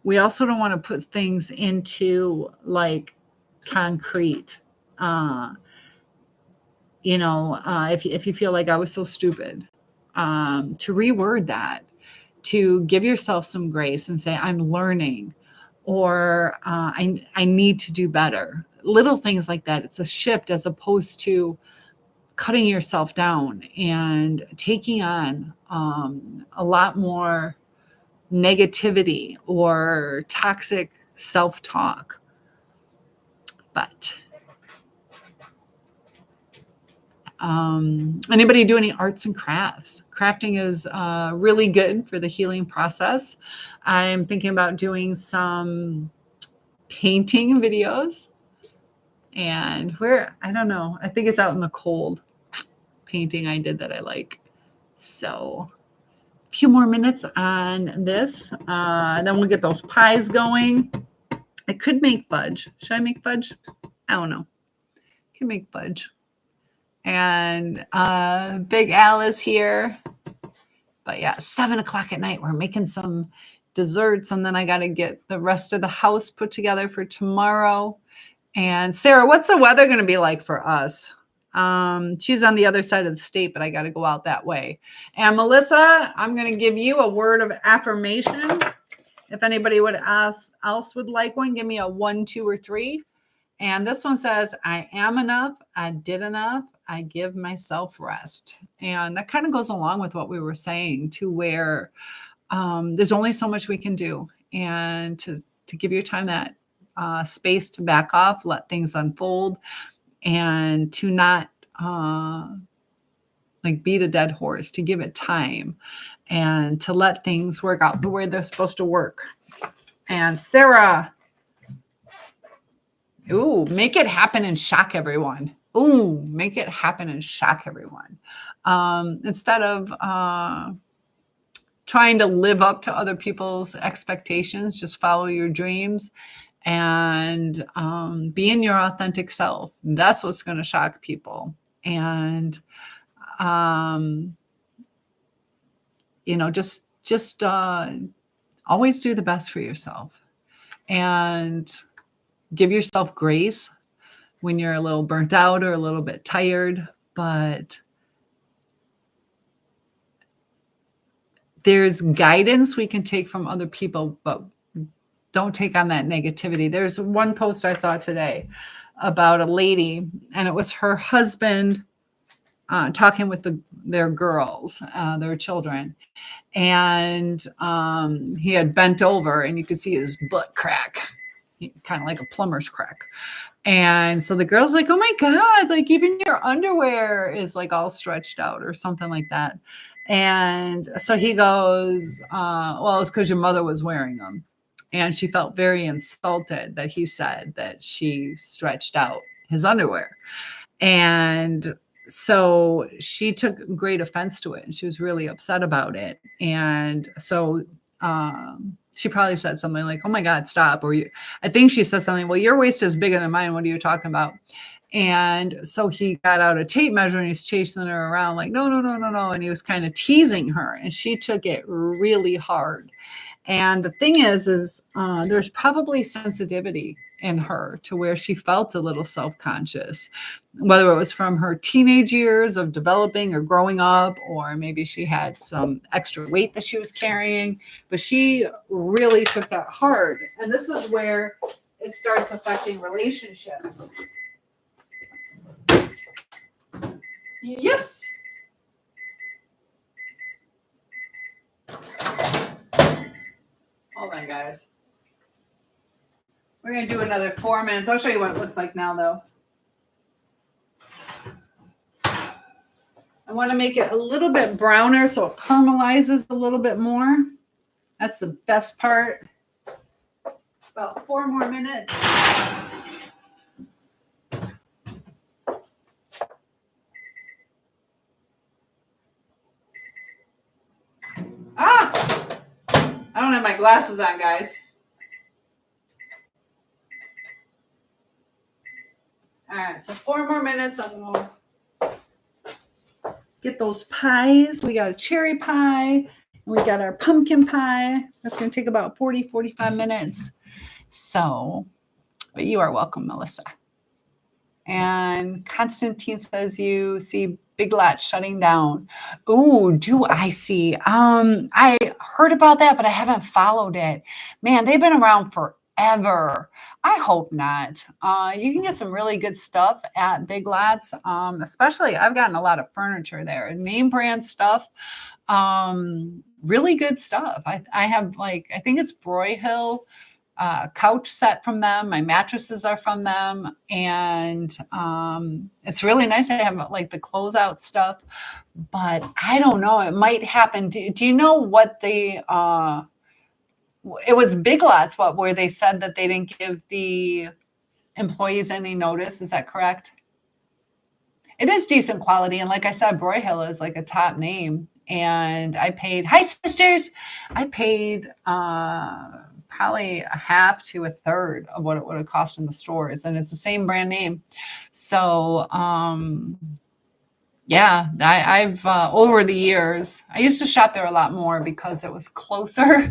We also don't want to put things into like concrete. If you feel like I was so stupid, to reword that, to give yourself some grace and say, I'm learning, or I need to do better. Little things like that. It's a shift as opposed to cutting yourself down and taking on a lot more negativity or toxic self-talk. But anybody do any arts and crafts? Crafting is really good for the healing process. I'm thinking about doing some painting videos. And I don't know, I think it's out in the cold painting I did that I like. So a few more minutes on this. Then we'll get those pies going. I could make fudge. Should I make fudge? I don't know. I can make fudge. And Big Al is here. But yeah, 7:00 at night, we're making some desserts, and then I got to get the rest of the house put together for tomorrow. And Sarah, what's the weather going to be like for us? She's on the other side of the state, but I got to go out that way. And Melissa, I'm going to give you a word of affirmation. If anybody else would like one, give me a 1, 2, or 3. And this one says, I am enough. I did enough. I give myself rest. And that kind of goes along with what we were saying, to where there's only so much we can do. And to give your time that space to back off, let things unfold, and to not beat a dead horse, to give it time and to let things work out the way they're supposed to work. And Sarah, make it happen and shock everyone. Make it happen and shock everyone. Instead of trying to live up to other people's expectations, just follow your dreams and be in your authentic self. That's what's going to shock people. And, just always do the best for yourself and give yourself grace when you're a little burnt out or a little bit tired. But there's guidance we can take from other people, but don't take on that negativity. There's one post I saw today about a lady, and it was her husband talking with their girls, their children. And he had bent over, and you could see his butt crack, kind of like a plumber's crack. And so the girl's like, oh my God, like even your underwear is like all stretched out or something like that. And so he goes, well, it's because your mother was wearing them. And she felt very insulted that he said that she stretched out his underwear. And so she took great offense to it, and she was really upset about it. And so she probably said something like, oh my God, stop. Or I think she said something, well, your waist is bigger than mine. What are you talking about? And so he got out a tape measure and he's chasing her around like, no. And he was kind of teasing her, and she took it really hard. And the thing is there's probably sensitivity in her to where she felt a little self-conscious, whether it was from her teenage years of developing or growing up, or maybe she had some extra weight that she was carrying, but she really took that hard. And this is where it starts affecting relationships. Yes. Hold on, guys. We're going to do another 4 minutes. I'll show you what it looks like now, though. I want to make it a little bit browner so it caramelizes a little bit more. That's the best part. About 4 more minutes. Ah! I don't have my glasses on, guys. All right, so 4 more minutes. I'm going to get those pies. We got a cherry pie. We got our pumpkin pie. That's going to take about 40, 45 minutes. So, but you are welcome, Melissa. And Constantine says you see Big Lots shutting down. Ooh, do I see? I heard about that, but I haven't followed it. Man, they've been around forever. I hope not. You can get some really good stuff at Big Lots. Especially, I've gotten a lot of furniture there, name brand stuff. Really good stuff. I have I think it's Broyhill couch set from them. My mattresses are from them, and it's really nice. I have like the closeout stuff, but I don't know. It might happen. Do you know what the? It was Big Lots. Where they said that they didn't give the employees any notice. Is that correct? It is decent quality, and like I said, Broyhill is like a top name. And I paid. Hi, sisters. I paid. Probably a half to a third of what it would have cost in the stores, and it's the same brand name. So yeah, I've over the years, I used to shop there a lot more because it was closer.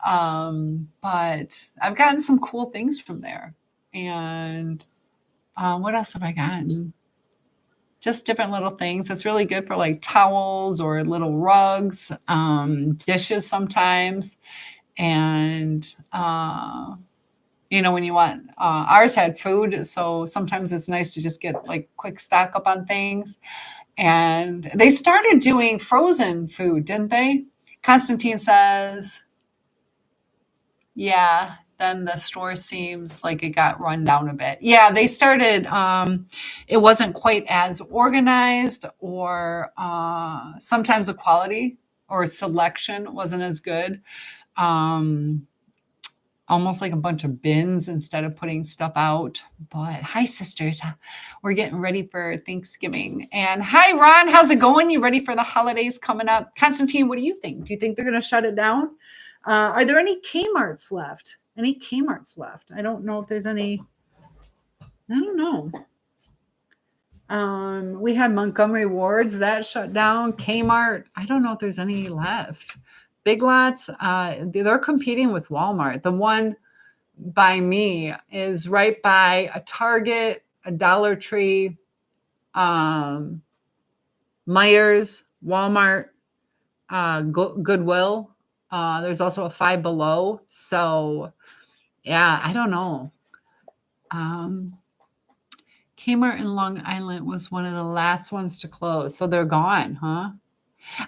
But I've gotten some cool things from there. And what else have I gotten? Just different little things. It's really good for like towels or little rugs, dishes sometimes. And when you want, ours had food, so sometimes it's nice to just get like quick stock up on things. And they started doing frozen food, didn't they? Constantine says, yeah, then the store seems like it got run down a bit. Yeah, they started, it wasn't quite as organized, or sometimes the quality or selection wasn't as good. Almost like a bunch of bins instead of putting stuff out. But hi, sisters. We're getting ready for Thanksgiving. And hi, Ron. How's it going? You ready for the holidays coming up? Constantine, what do you think? Do you think they're going to shut it down? Are there any Kmarts left? Any Kmarts left? I don't know if there's any. I don't know. We had Montgomery Ward's that shut down. Kmart. I don't know if there's any left. Big Lots, they're competing with Walmart. The one by me is right by a Target, a Dollar Tree, Myers, Walmart, Goodwill. There's also a Five Below. So, yeah, I don't know. Kmart in Long Island was one of the last ones to close. So they're gone, huh?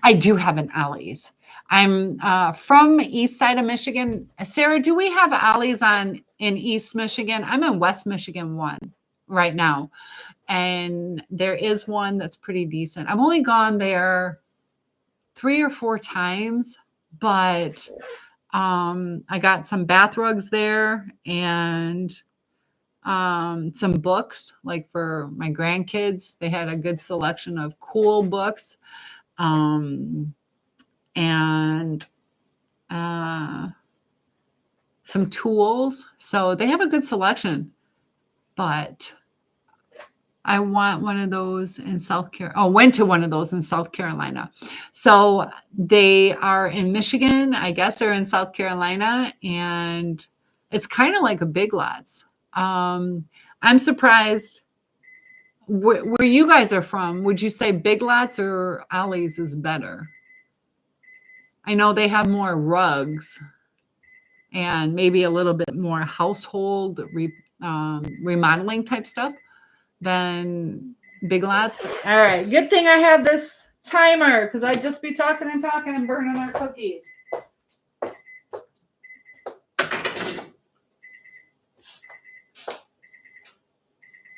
I do have an Ollie's. I'm from east side of Michigan. Sarah, do we have Ollie's in East Michigan? I'm in West Michigan one right now. And there is one that's pretty decent. I've only gone there 3 or 4 times, but I got some bath rugs there and some books, like for my grandkids. They had a good selection of cool books. And some tools. So they have a good selection, but I want one of those in South Carolina. Oh, went to one of those in South Carolina. So they are in Michigan. I guess they're in South Carolina, and it's kind of like a Big Lots. I'm surprised where you guys are from. Would you say Big Lots or Ollie's is better? I know they have more rugs and maybe a little bit more household remodeling type stuff than Big Lots. All right. Good thing I have this timer because I'd just be talking and burning our cookies.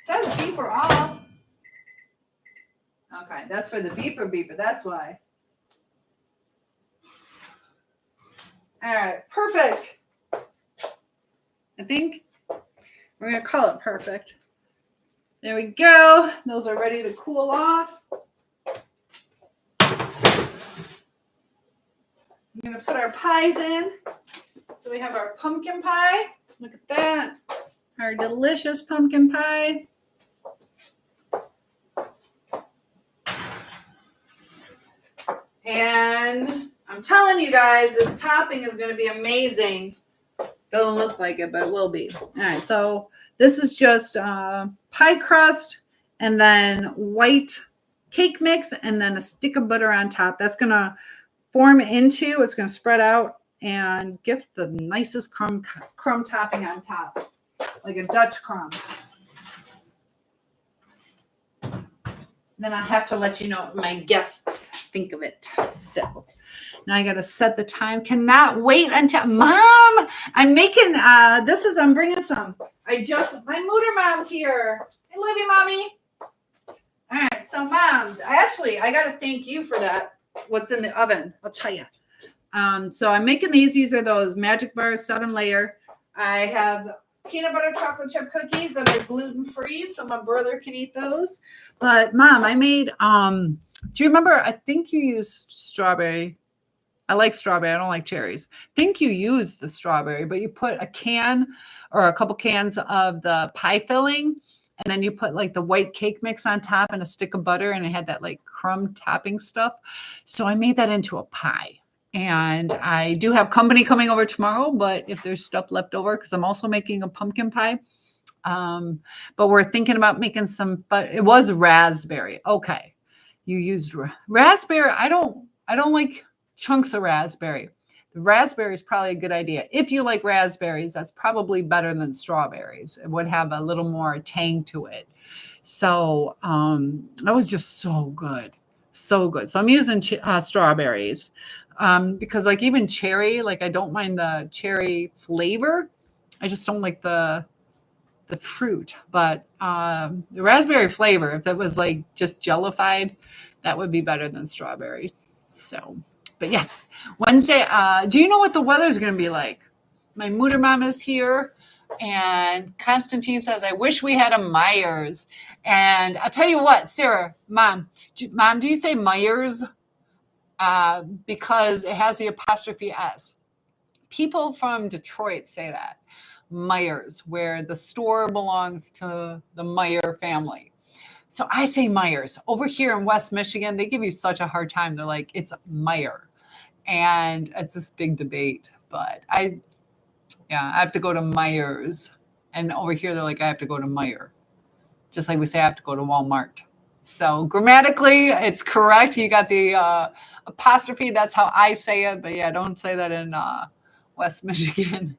Says beeper off. Okay, that's for the beeper. That's why. All right, perfect. I think we're going to call it perfect. There we go. Those are ready to cool off. I'm going to put our pies in. So we have our pumpkin pie. Look at that. Our delicious pumpkin pie. And I'm telling you guys, this topping is going to be amazing. Doesn't look like it, but it will be. All right, so this is just pie crust and then white cake mix and then a stick of butter on top. That's going to form into, it's going to spread out and give the nicest crumb topping on top, like a Dutch crumb. Then I have to let you know what my guests think of it. So now I got to set the time. Cannot wait until Mom. I'm making I'm bringing some. My Mooter Mom's here. I love you, Mommy. All right, so Mom, I got to thank you for that. What's in the oven? I'll tell you. So I'm making these. These are those Magic Bars 7-layer. I have peanut butter chocolate chip cookies that are gluten-free, so my brother can eat those. But Mom, I made, do you remember, I think you used strawberry. I like strawberry. I don't like cherries. I think you used the strawberry, but you put a can or a couple cans of the pie filling, and then you put like the white cake mix on top and a stick of butter, and it had that like crumb topping stuff. So I made that into a pie. And I do have company coming over tomorrow, but if there's stuff left over, because I'm also making a pumpkin pie. But we're thinking about making some, but it was raspberry. Okay. You used raspberry. I don't like chunks of raspberry. The raspberry is probably a good idea. If you like raspberries, that's probably better than strawberries. It would have a little more tang to it. So that was just so good. So good. So I'm using strawberries because like even cherry, like I don't mind the cherry flavor. I just don't like the fruit. But the raspberry flavor, if that was like just jellified, that would be better than strawberry. So, but yes, Wednesday. Do you know what the weather is going to be like? My Mooter Mom is here. And Constantine says, I wish we had a Myers. And I'll tell you what, Sarah, Mom, do you say Myers? Because it has the apostrophe S. People from Detroit say that. Myers, where the store belongs to the Meyer family. So I say Myers. Over here in West Michigan, they give you such a hard time. They're like, it's Meyer. And it's this big debate. But I have to go to Myers. And over here, they're like, I have to go to Meyer. Just like we say, I have to go to Walmart. So grammatically, it's correct. You got the apostrophe. That's how I say it. But yeah, don't say that in West Michigan.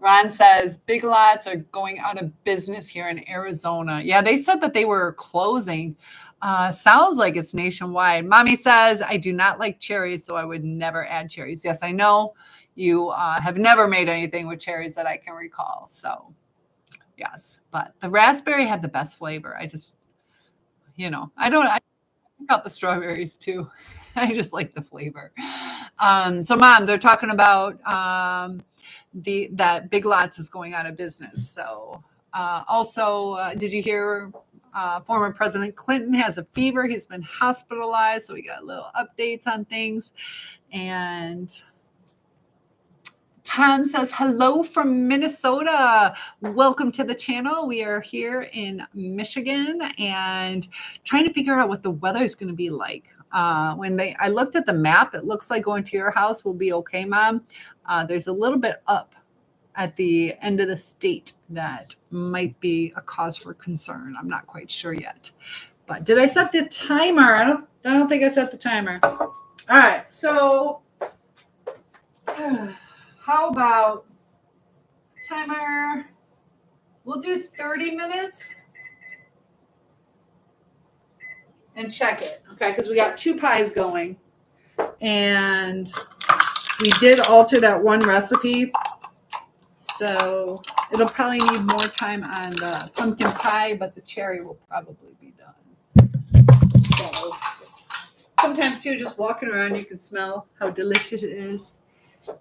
Ron says, Big Lots are going out of business here in Arizona. Yeah, they said that they were closing. Sounds like it's nationwide. Mommy says, I do not like cherries, so I would never add cherries. Yes, I know. You have never made anything with cherries that I can recall. So, yes. But the raspberry had the best flavor. I just, I got the strawberries too. I just like the flavor. So, Mom, they're talking about that Big Lots is going out of business. So, also, did you hear former President Clinton has a fever? He's been hospitalized. So we got little updates on things. And Tom says, hello from Minnesota. Welcome to the channel. We are here in Michigan and trying to figure out what the weather is going to be like. I looked at the map, it looks like going to your house will be okay, Mom. There's a little bit up at the end of the state that might be a cause for concern. I'm not quite sure yet. But did I set the timer? I don't think I set the timer. All right, so how about timer? We'll do 30 minutes and check it, okay? Because we got 2 pies going. And we did alter that one recipe. So it'll probably need more time on the pumpkin pie, but the cherry will probably be done. So sometimes too, just walking around, you can smell how delicious it is.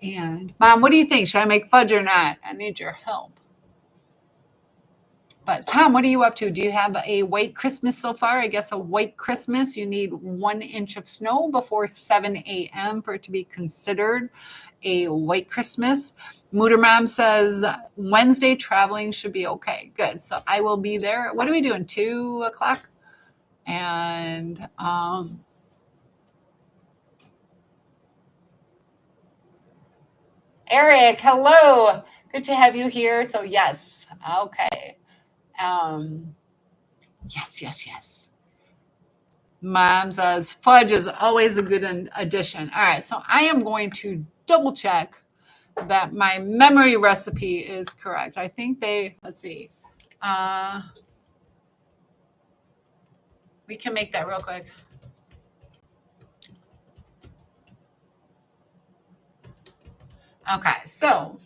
And Mom, what do you think? Should I make fudge or not? I need your help. But Tom, what are you up to? Do you have a white Christmas so far? I guess a white Christmas, you need 1 inch of snow before 7 a.m. for it to be considered a white Christmas. Mooter Mom says Wednesday traveling should be okay. Good. So I will be there. What are we doing? 2 o'clock? And Eric, hello. Good to have you here. So yes. Okay. Yes. Mom says fudge is always a good addition. All right, so I am going to double check that my memory recipe is correct. I think let's see. We can make that real quick. Okay, so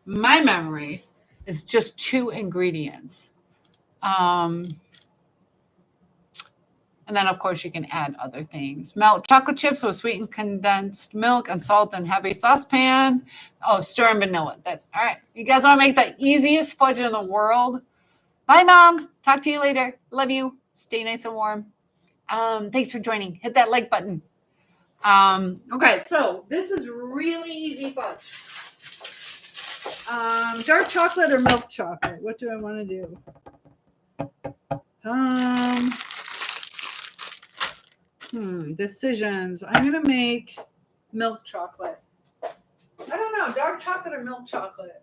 my memory is just 2 ingredients. And then, of course, you can add other things. Melt chocolate chips with sweetened condensed milk and salt in heavy saucepan. Oh, stir in vanilla. That's all right. You guys want to make the easiest fudge in the world? Bye, Mom. Talk to you later. Love you. Stay nice and warm. Thanks for joining. Hit that like button. Okay, so this is really easy fudge. Dark chocolate or milk chocolate? What do I want to do? Decisions. I'm going to make milk chocolate. I don't know, dark chocolate or milk chocolate?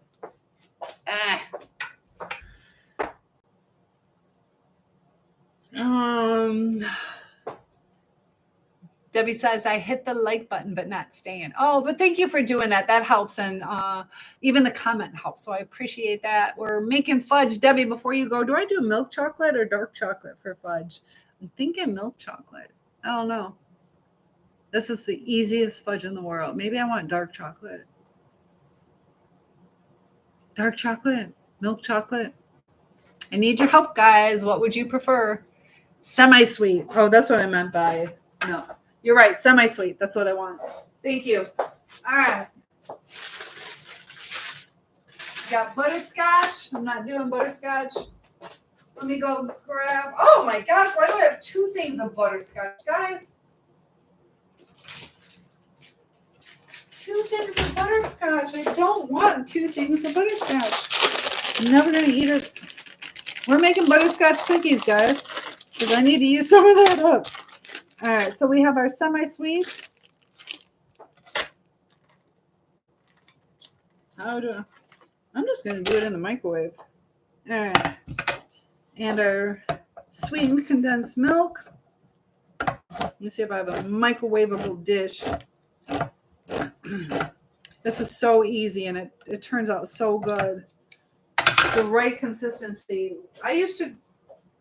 Debbie says, I hit the like button, but not staying. Oh, but thank you for doing that. That helps. And even the comment helps. So I appreciate that. We're making fudge. Debbie, before you go, do I do milk chocolate or dark chocolate for fudge? I'm thinking milk chocolate. I don't know. This is the easiest fudge in the world. Maybe I want dark chocolate. Dark chocolate, milk chocolate. I need your help, guys. What would you prefer? Semi-sweet. Oh, that's what I meant by milk. You're right. Semi-sweet. That's what I want. Thank you. All right. Got butterscotch. I'm not doing butterscotch. Let me go grab. Oh my gosh. Why do I have 2 things of butterscotch, guys? 2 things of butterscotch. I don't want 2 things of butterscotch. I'm never going to eat it. We're making butterscotch cookies, guys, because I need to use some of that up. All right, so we have our semi-sweet. I'm just going to do it in the microwave. All right. And our sweetened condensed milk. Let me see if I have a microwavable dish. This is so easy, and it turns out so good. It's the right consistency. I used to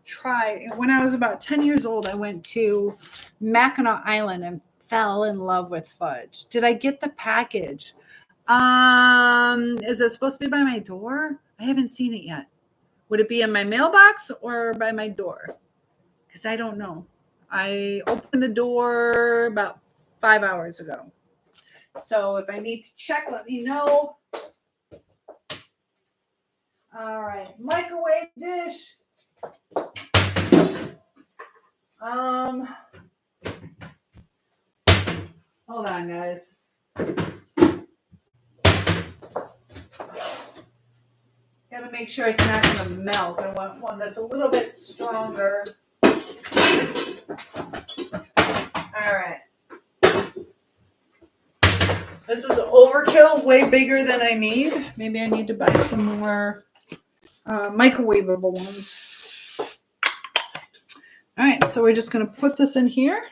try, when I was about 10 years old, I went to Mackinac Island and fell in love with fudge. Did I get the package? Is it supposed to be by my door? I haven't seen it yet. Would it be in my mailbox or by my door? Because I don't know. I opened the door about 5 hours ago. So if I need to check, let me know. All right, microwave dish. Hold on, guys. Gotta make sure it's not gonna melt. I want one that's a little bit stronger. All right. This is overkill, way bigger than I need. Maybe I need to buy some more microwavable ones. All right, so we're just going to put this in here.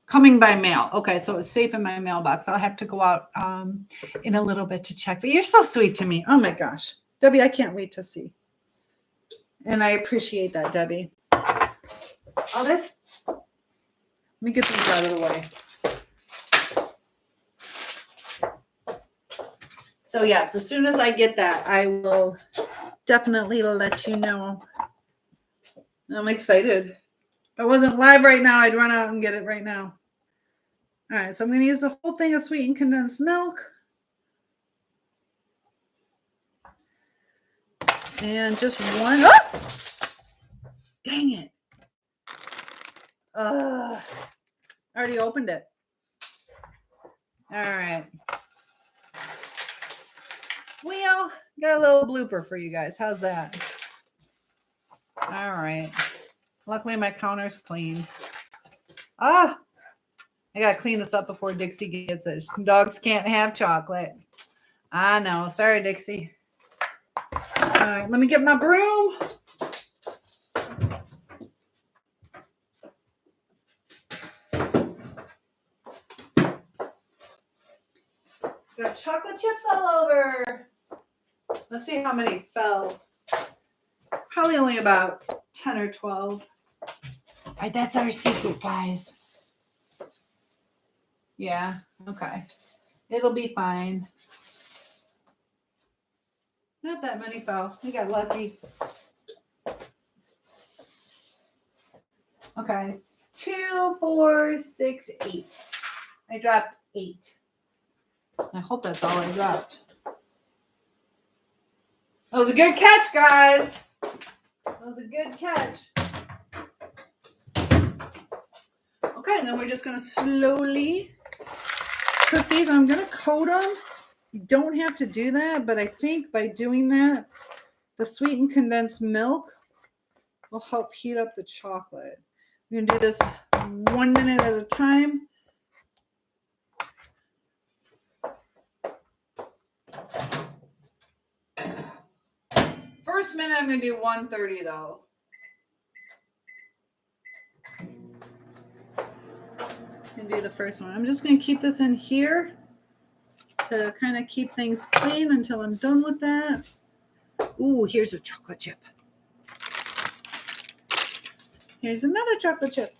Coming by mail. Okay, so it's safe in my mailbox. I'll have to go out in a little bit to check. But you're so sweet to me. Oh, my gosh. Debbie, I can't wait to see. And I appreciate that, Debbie. Oh, let me get these out of the way. So yes, as soon as I get that, I will definitely let you know. I'm excited. If I wasn't live right now, I'd run out and get it right now. All right, so I'm going to use the whole thing of sweetened condensed milk. And just one. Oh! Dang it. I already opened it. All right. Well, got a little blooper for you guys. How's that? All right. Luckily, my counter's clean. I got to clean this up before Dixie gets it. Dogs can't have chocolate. I know. Sorry, Dixie. All right. Let me get my broom. Got chocolate chips all over. Let's see how many fell. Probably only about 10 or 12. All right, that's our secret, guys. Yeah, okay. It'll be fine. Not that many fell. We got lucky. Okay. 2, 4, 6, 8. I dropped 8. I hope that's all I dropped. That was a good catch, guys. That was a good catch. Okay, and then we're just going to slowly cook these. I'm going to coat them. You don't have to do that, but I think by doing that, the sweetened condensed milk will help heat up the chocolate. We're going to do this 1 minute at a time. First minute, I'm going to do 130 though. And do the first one. I'm just going to keep this in here to kind of keep things clean until I'm done with that. Ooh, here's a chocolate chip. Here's another chocolate chip.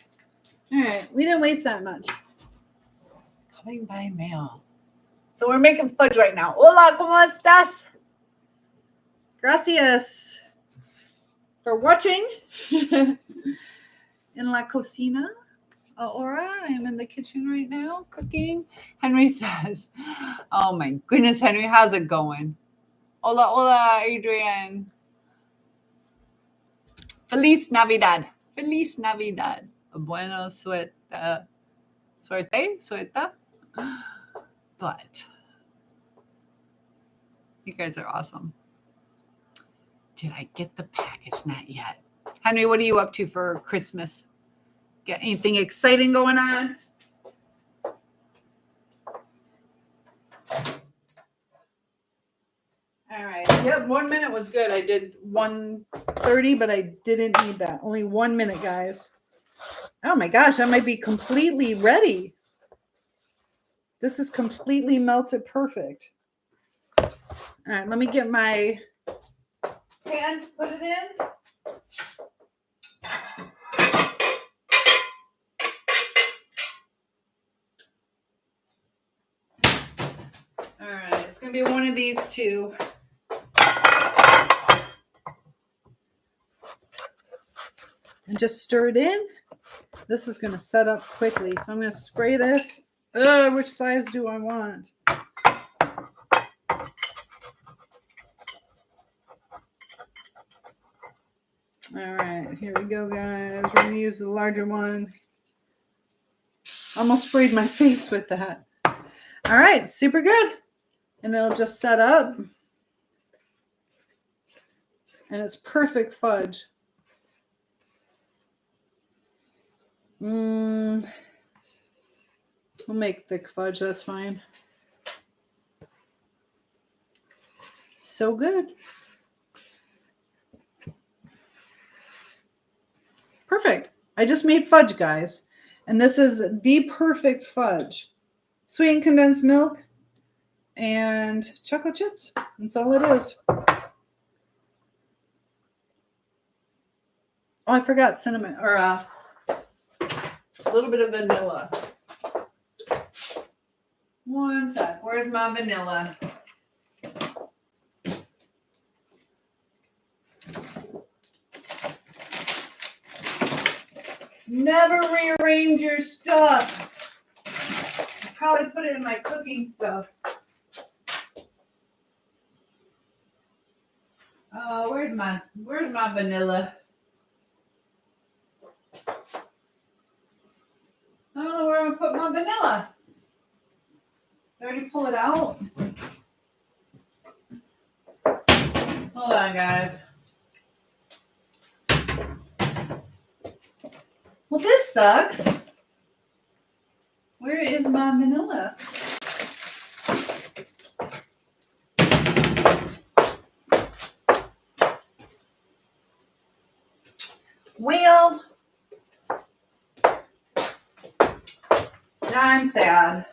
All right, we didn't waste that much. Coming by mail. So we're making fudge right now. Hola, ¿cómo estás? Gracias for watching. In la cocina. Ahora, I am in the kitchen right now cooking. Henry says, oh my goodness, Henry, how's it going? Hola, hola, Adrian. Feliz Navidad. Feliz Navidad. Bueno, suerte. Suerte. But you guys are awesome. Did I get the package? Not yet. Henry, what are you up to for Christmas? Got anything exciting going on? All right. Yep, 1 minute was good. I did 130, but I didn't need that. Only 1 minute, guys. Oh my gosh, that might be completely ready. This is completely melted perfect. All right, let me get my pan to put it in. All right, it's going to be one of these two. And just stir it in. This is going to set up quickly. So I'm going to spray this. Which size do I want? All right, here we go, guys. We're going to use the larger one. Almost sprayed my face with that. All right, super good. And it'll just set up. And it's perfect fudge. We'll make thick fudge, that's fine. So good. Perfect. I just made fudge, guys. And this is the perfect fudge. Sweetened condensed milk and chocolate chips. That's all it is. Oh, I forgot cinnamon or a little bit of vanilla. One sec. Where's my vanilla? Never rearrange your stuff. probably put it in my cooking stuff. Where's my vanilla? I don't know where I'm gonna put my vanilla. Did I already pull it out? Hold on, guys. Well, this sucks. Where is my vanilla? Well, now I'm sad.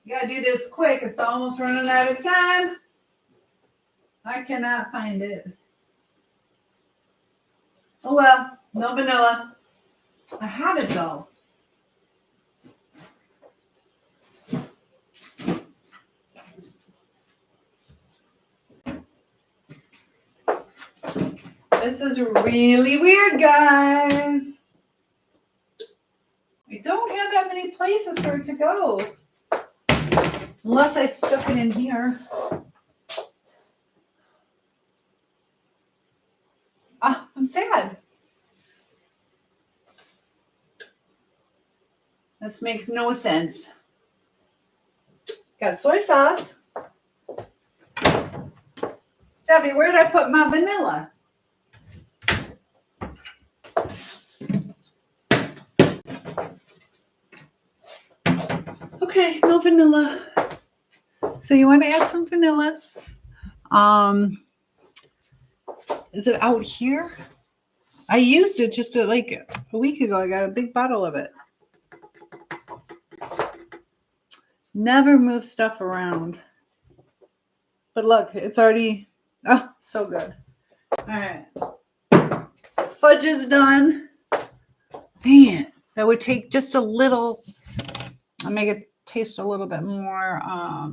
You gotta do this quick. It's almost running out of time. I cannot find it. Oh well, no vanilla. I had it though. This is really weird, guys. I don't have that many places for it to go. Unless I stuck it in here. I'm sad. This makes no sense. Got soy sauce. Debbie, where did I put my vanilla? Okay, no vanilla. So you want to add some vanilla? Is it out here? I used it just like a week ago. I got a big bottle of it. Never move stuff around. But look, it's already, oh, so good. All right. So fudge is done. Man, that would take just a little, I'll make it taste a little bit more, I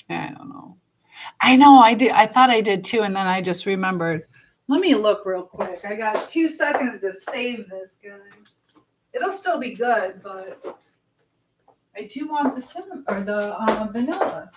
don't know. I know I did. I thought I did too. And then I just remembered. Let me look real quick. I got 2 seconds to save this, guys. It'll still be good, but I do want the cinnamon or the vanilla.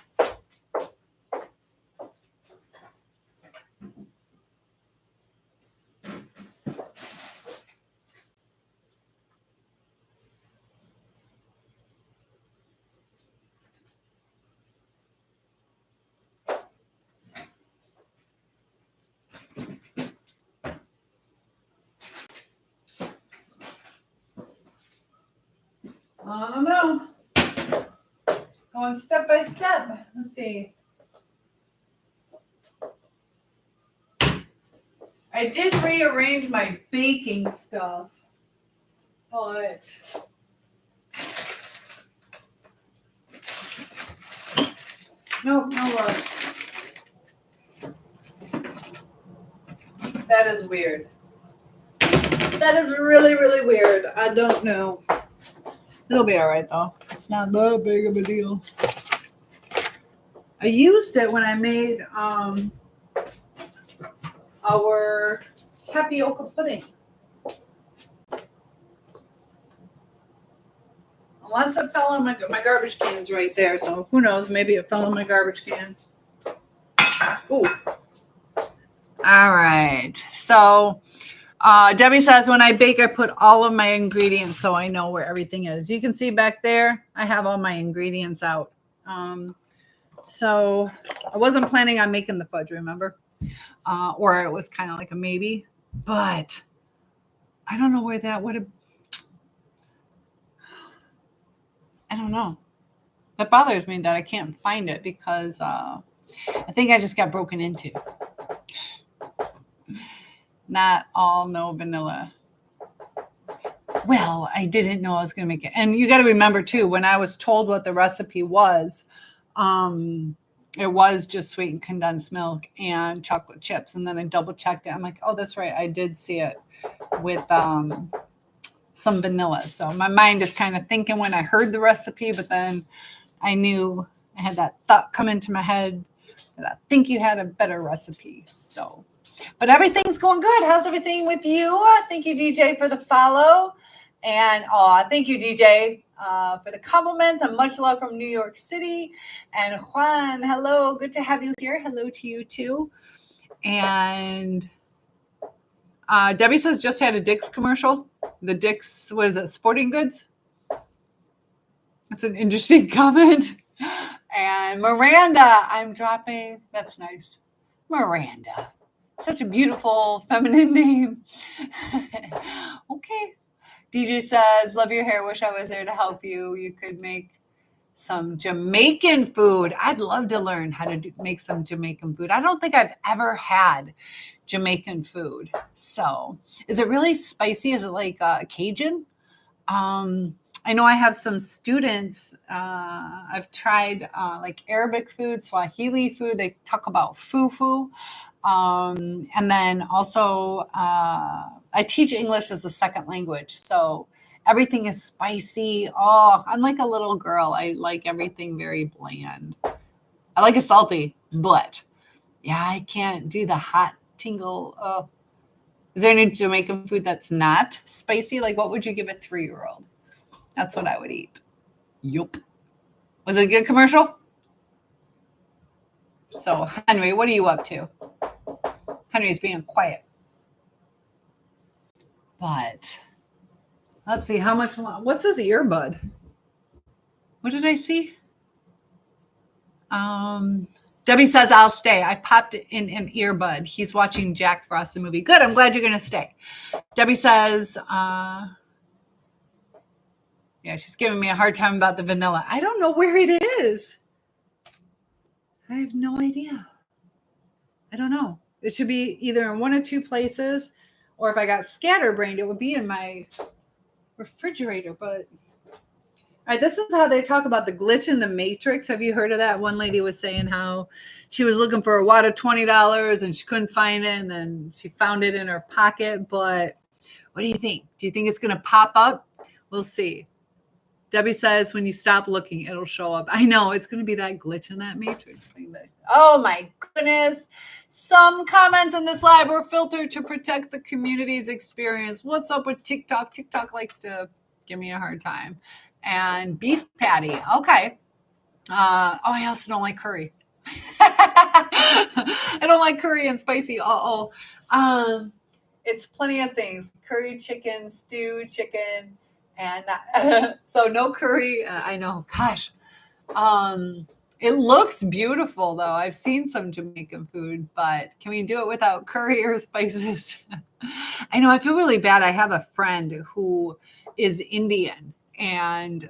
I don't know. Going step by step. Let's see. I did rearrange my baking stuff, but nope, no luck. That is weird. That is really, really weird. I don't know. It'll be all right, though. It's not that big of a deal. I used it when I made our tapioca pudding. Unless it fell in my garbage can is right there. So who knows? Maybe it fell in my garbage can. Ooh. All right. So Debbie says, when I bake, I put all of my ingredients so I know where everything is. You can see back there, I have all my ingredients out. So I wasn't planning on making the fudge, remember? Or it was kind of like a maybe. But I don't know where that would have. I don't know. That bothers me that I can't find it because I think I just got broken into. Not all no vanilla. Well, I didn't know I was going to make it. And you got to remember, too, when I was told what the recipe was, it was just sweetened condensed milk and chocolate chips. And then I double checked it. I'm like, oh, that's right. I did see it with some vanilla. So my mind is kind of thinking when I heard the recipe, but then I knew I had that thought come into my head that I think you had a better recipe. So, but everything's going good. How's everything with you? Thank you, DJ, for the follow. And thank you, DJ, for the compliments, and much love from New York City. And Juan, hello. Good to have you here. Hello to you too. And Debbie says just had a Dick's commercial. The Dick's was it Sporting Goods? That's an interesting comment. And Miranda, I'm dropping. That's nice. Miranda. Such a beautiful feminine name. Okay. DJ says, love your hair. Wish I was there to help you. You could make some Jamaican food. I'd love to learn how to make some Jamaican food. I don't think I've ever had Jamaican food. So is it really spicy? Is it like Cajun? I know I have some students. I've tried like Arabic food, Swahili food. They talk about fufu. And then also I teach English as a second language. So everything is spicy. Oh, I'm like a little girl. I like everything very bland. I like it salty, but yeah, I can't do the hot tingle. Oh. Is there any Jamaican food that's not spicy? Like what would you give a 3-year-old? That's what I would eat. Yup. Was it a good commercial? So, Henry, what are you up to? Henry's being quiet. But let's see how much. What's this earbud? What did I see? Debbie says, I'll stay. I popped in an earbud. He's watching Jack Frost, the movie. Good. I'm glad you're going to stay. Debbie says, yeah, she's giving me a hard time about the vanilla. I don't know where it is. I have no idea. I don't know. It should be either in one or two places, or if I got scatterbrained, it would be in my refrigerator. But all right, this is how they talk about the glitch in the matrix. Have you heard of that? One lady was saying how she was looking for a wad of $20 and she couldn't find it, and then she found it in her pocket. But what do you think? Do you think it's going to pop up? We'll see. Debbie says when you stop looking, it'll show up. I know it's going to be that glitch in that matrix thing. Oh my goodness. Some comments in this live were filtered to protect the community's experience. What's up with TikTok? TikTok likes to give me a hard time. And beef patty. Okay. I also don't like curry. I don't like curry and spicy. It's plenty of things. Curry chicken, stew chicken. And so no curry. I know. Gosh. It looks beautiful, though. I've seen some Jamaican food, but can we do it without curry or spices? I know. I feel really bad. I have a friend who is Indian, and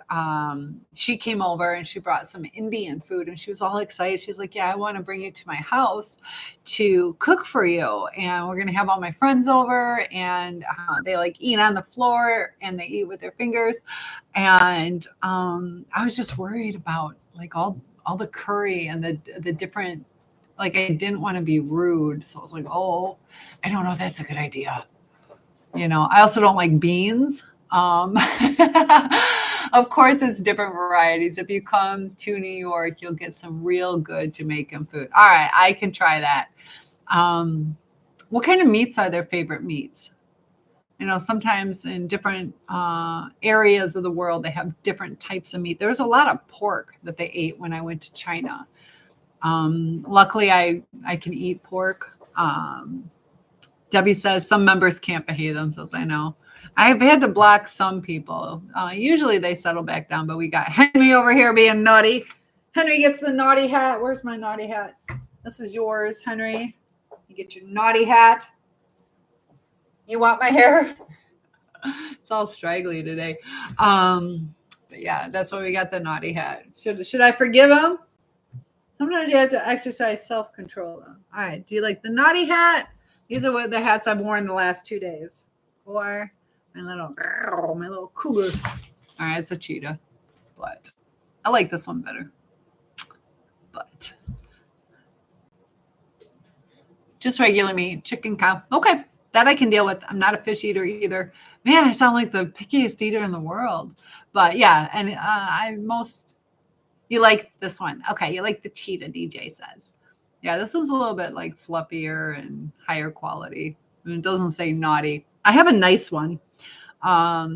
she came over and she brought some Indian food, and she was all excited. She's like, yeah, I want to bring you to my house to cook for you. And we're going to have all my friends over, and they like eat on the floor and they eat with their fingers. And I was just worried about like all the curry and the different, like I didn't want to be rude. So I was like, oh, I don't know if that's a good idea. You know, I also don't like beans. Of course, it's different varieties. If you come to New York, you'll get some real good Jamaican food. All right, I can try that. What kind of meats are their favorite meats? You know, sometimes in different areas of the world, they have different types of meat. There's a lot of pork that they ate when I went to China. Luckily, I can eat pork. Debbie says some members can't behave themselves. I know. I've had to block some people. Usually they settle back down, but we got Henry over here being naughty. Henry gets the naughty hat. Where's my naughty hat? This is yours, Henry. You get your naughty hat. You want my hair? It's all straggly today. But yeah, that's why we got the naughty hat. Should I forgive him? Sometimes you have to exercise self-control. All right. Do you like the naughty hat? These are the hats I've worn the last 2 days. Or my little cougar. All right, it's a cheetah, but I like this one better. But just regular meat, chicken, cow. Okay, that I can deal with. I'm not a fish eater either. Man, I sound like the pickiest eater in the world. But yeah, and you like this one. Okay, you like the cheetah, DJ says. Yeah, this one's a little bit like fluffier and higher quality. And it doesn't say naughty. I have a nice one.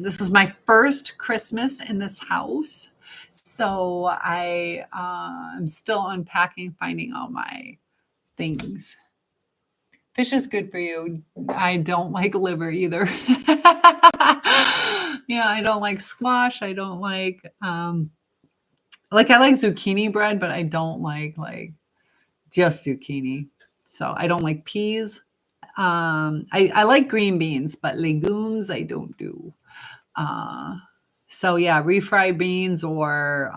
This is my first Christmas in this house. So I am still unpacking, finding all my things. Fish is good for you. I don't like liver either. Yeah, I don't like squash. I don't like I like zucchini bread, but I don't like just zucchini. So I don't like peas. I like green beans, but legumes I don't do. Uh, so yeah, refried beans or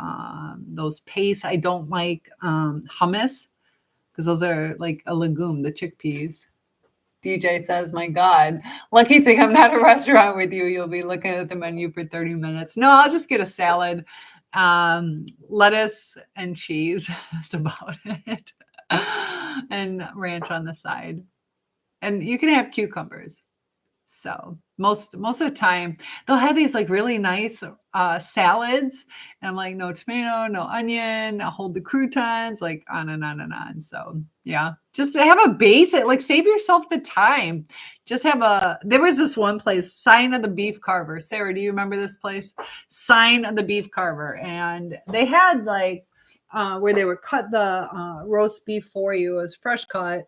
those pastes. I don't like hummus because those are like a legume, the chickpeas. DJ says, "My God, lucky thing I'm not at a restaurant with you. You'll be looking at the menu for 30 minutes." No, I'll just get a salad, lettuce and cheese. That's about it, and ranch on the side. And you can have cucumbers. So most of the time they'll have these like really nice salads, and I'm like, no tomato, no onion, I'll hold the croutons, like on and on and on. So yeah, just have a basic, like save yourself the time. Just have a there was this one place, Sign of the Beef Carver. Sarah, do you remember this place? Sign of the Beef Carver. And they had like where they would cut the roast beef for you. It was fresh cut,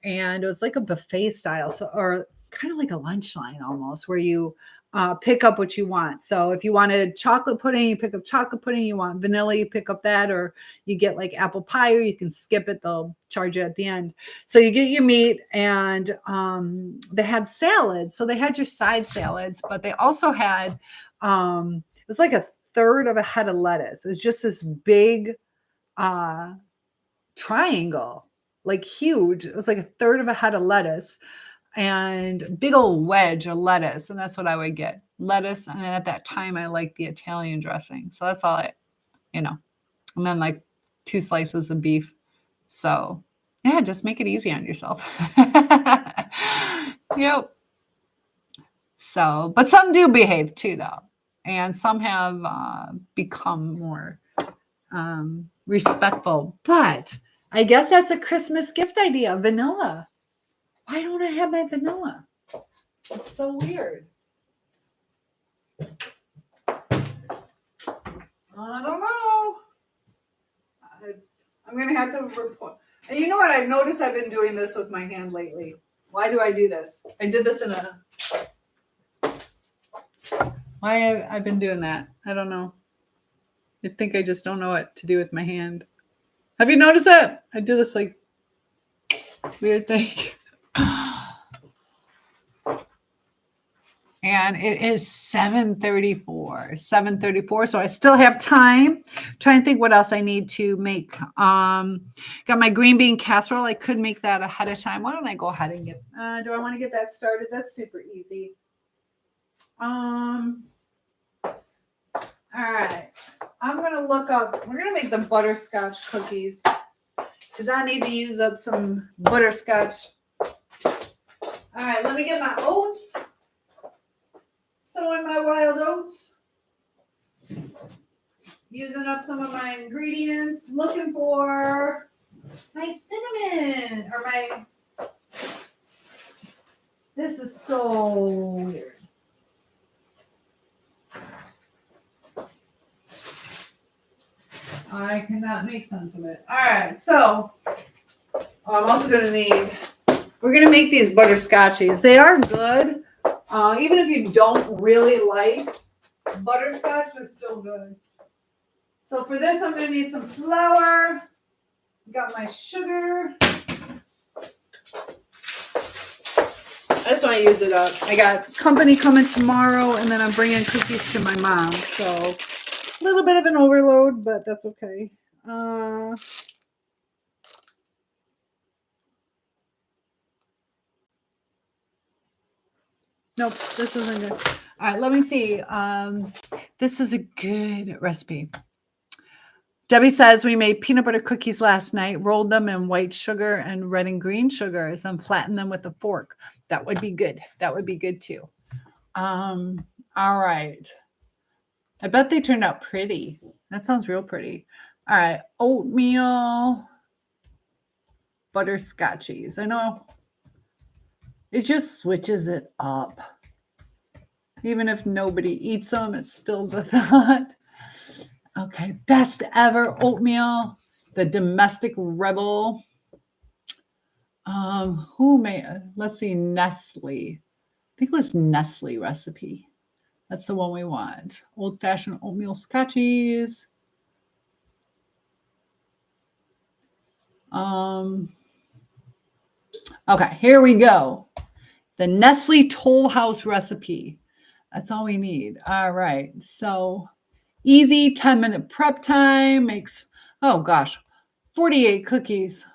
and it was like a buffet style. So or kind of like a lunch line almost, where you pick up what you want. So if you wanted chocolate pudding, you pick up chocolate pudding. You want vanilla, you pick up that, or you get like apple pie, or you can skip it. They'll charge you at the end. So you get your meat, and they had salads. So they had your side salads, but they also had it was like a third of a head of lettuce. It was just this big triangle, like huge. It was like a third of a head of lettuce and big old wedge of lettuce. And that's what I would get, lettuce. And then at that time, I liked the Italian dressing. So that's all you know, and then like 2 slices of beef. So yeah, just make it easy on yourself. Yep. So, but some do behave too, though. And some have become more respectful. But I guess that's a Christmas gift idea, vanilla. Why don't I have my vanilla? It's so weird. I don't know. I'm going to have to report. And you know what? I've noticed I've been doing this with my hand lately. Why do I do this? I did this why have I been doing that? I don't know. I think I just don't know what to do with my hand. Have you noticed that? I do this like weird thing. And it is 7:34. 7:34. So I still have time. Trying to think what else I need to make. Got my green bean casserole. I could make that ahead of time. Why don't I go ahead and get do I want to get that started? That's super easy. All right. I'm gonna look up, we're gonna make the butterscotch cookies because I need to use up some butterscotch. All right, let me get my oats. Sowing my wild oats. Using up some of my ingredients. Looking for my cinnamon or my. This is so weird. I cannot make sense of it. All right, so I'm also going to need. We're going to make these butterscotchies. They are good. Even if you don't really like butterscotch, they're still good. So for this, I'm going to need some flour. Got my sugar. I just want to use it up. I got company coming tomorrow, and then I'm bringing cookies to my mom. So a little bit of an overload, but that's okay. Nope, this isn't good. All right, let me see. This is a good recipe. Debbie says we made peanut butter cookies last night, rolled them in white sugar and red and green sugars, and flattened them with a fork. That would be good. That would be good too. All right. I bet they turned out pretty. That sounds real pretty. All right, oatmeal butterscotchies. I know it just switches it up. Even if nobody eats them, it's still the thought. Okay, best ever oatmeal, the domestic rebel. Let's see, Nestle. I think it was Nestle recipe. That's the one we want. Old-fashioned oatmeal scotchies. Okay, here we go. The Nestle Toll House recipe. That's all we need. All right. So easy 10-minute prep time makes, oh gosh, 48 cookies.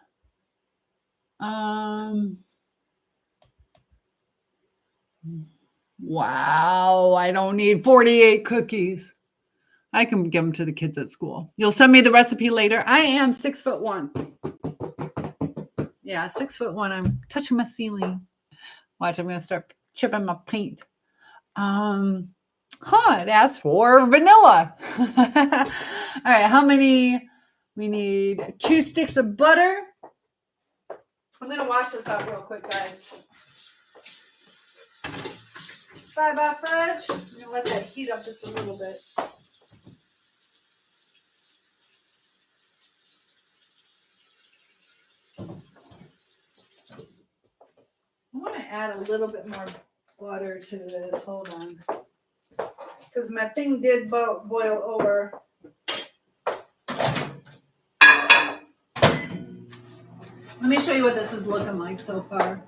Wow, I don't need 48 cookies. I can give them to the kids at school. You'll send me the recipe later. I am 6'1". Yeah, 6'1". I'm touching my ceiling. Watch, I'm gonna start chipping my paint. It asks for vanilla. All right, how many? We need 2 sticks of butter. I'm gonna wash this up real quick, guys. 5-bar fudge. I'm gonna let that heat up just a little bit. I want to add a little bit more butter to this. Hold on. Because my thing did boil over. Let me show you what this is looking like so far.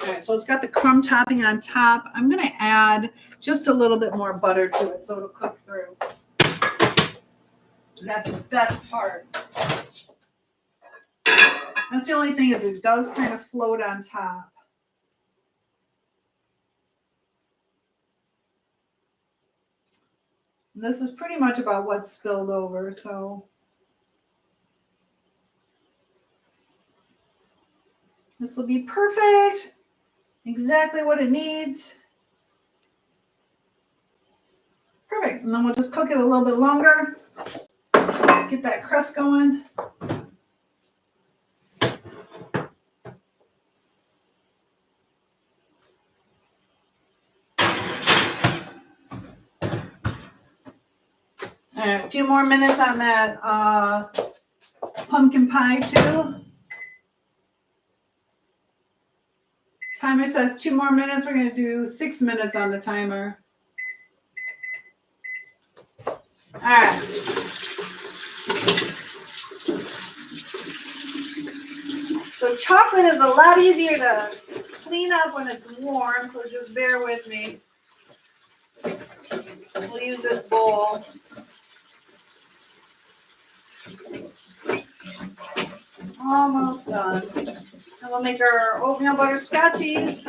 All right, so it's got the crumb topping on top. I'm going to add just a little bit more butter to it so it'll cook through. That's the best part. That's the only thing is it does kind of float on top. And this is pretty much about what spilled over, so. This will be perfect. Exactly what it needs. Perfect. And then we'll just cook it a little bit longer. Get that crust going. All right, a few more minutes on that pumpkin pie too. Timer says 2 more minutes. We're going to do 6 minutes on the timer. All right. So chocolate is a lot easier to clean up when it's warm, so just bear with me. We'll use this bowl. Almost done. And we'll make our oatmeal butter scotchies.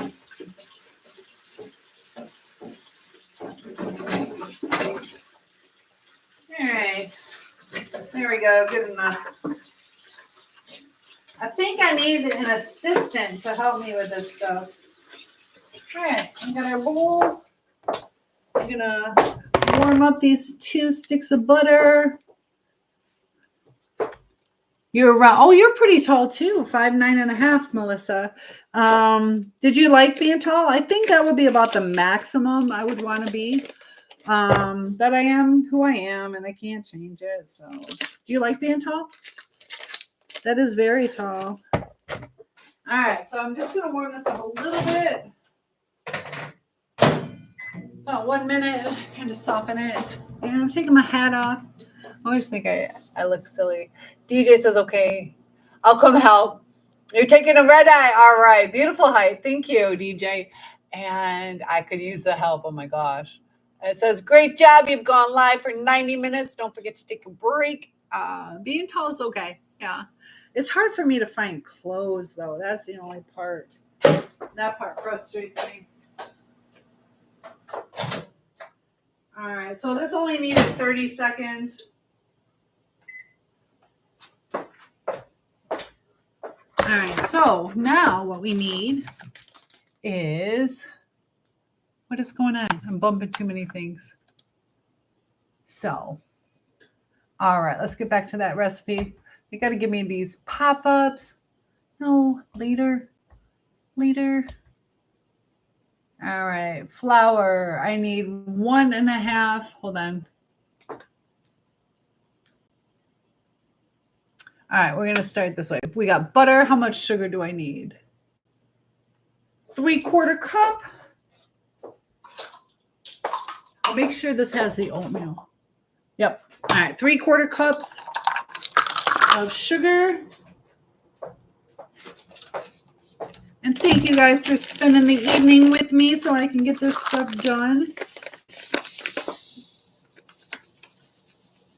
All right. There we go. Good enough. I think I need an assistant to help me with this stuff. All right. We got our bowl. I'm going to warm up these 2 sticks of butter. You're around. Oh, you're pretty tall too. 5'9.5", Melissa. Did you like being tall? I think that would be about the maximum I would want to be. But I am who I am and I can't change it. So do you like being tall? That is very tall. All right, so I'm just gonna warm this up a little bit. About 1 minute, kind of soften it. And I'm taking my hat off. I always think I look silly. DJ says, okay, I'll come help. You're taking a red eye. All right. Beautiful height. Thank you, DJ. And I could use the help. Oh, my gosh. It says, great job. You've gone live for 90 minutes. Don't forget to take a break. Being tall is okay. Yeah. It's hard for me to find clothes, though. That's the only part. That part frustrates me. All right. So this only needed 30 seconds. All right, so now what we need is, what is going on? I'm bumping too many things. So, all right, let's get back to that recipe. You got to give me these pop-ups. No, later. All right, flour. I need 1.5. Hold on. All right, we're going to start this way. We got butter. How much sugar do I need? 3/4 cup. I'll make sure this has the oatmeal. Yep. All right, 3/4 cups of sugar. And thank you guys for spending the evening with me so I can get this stuff done.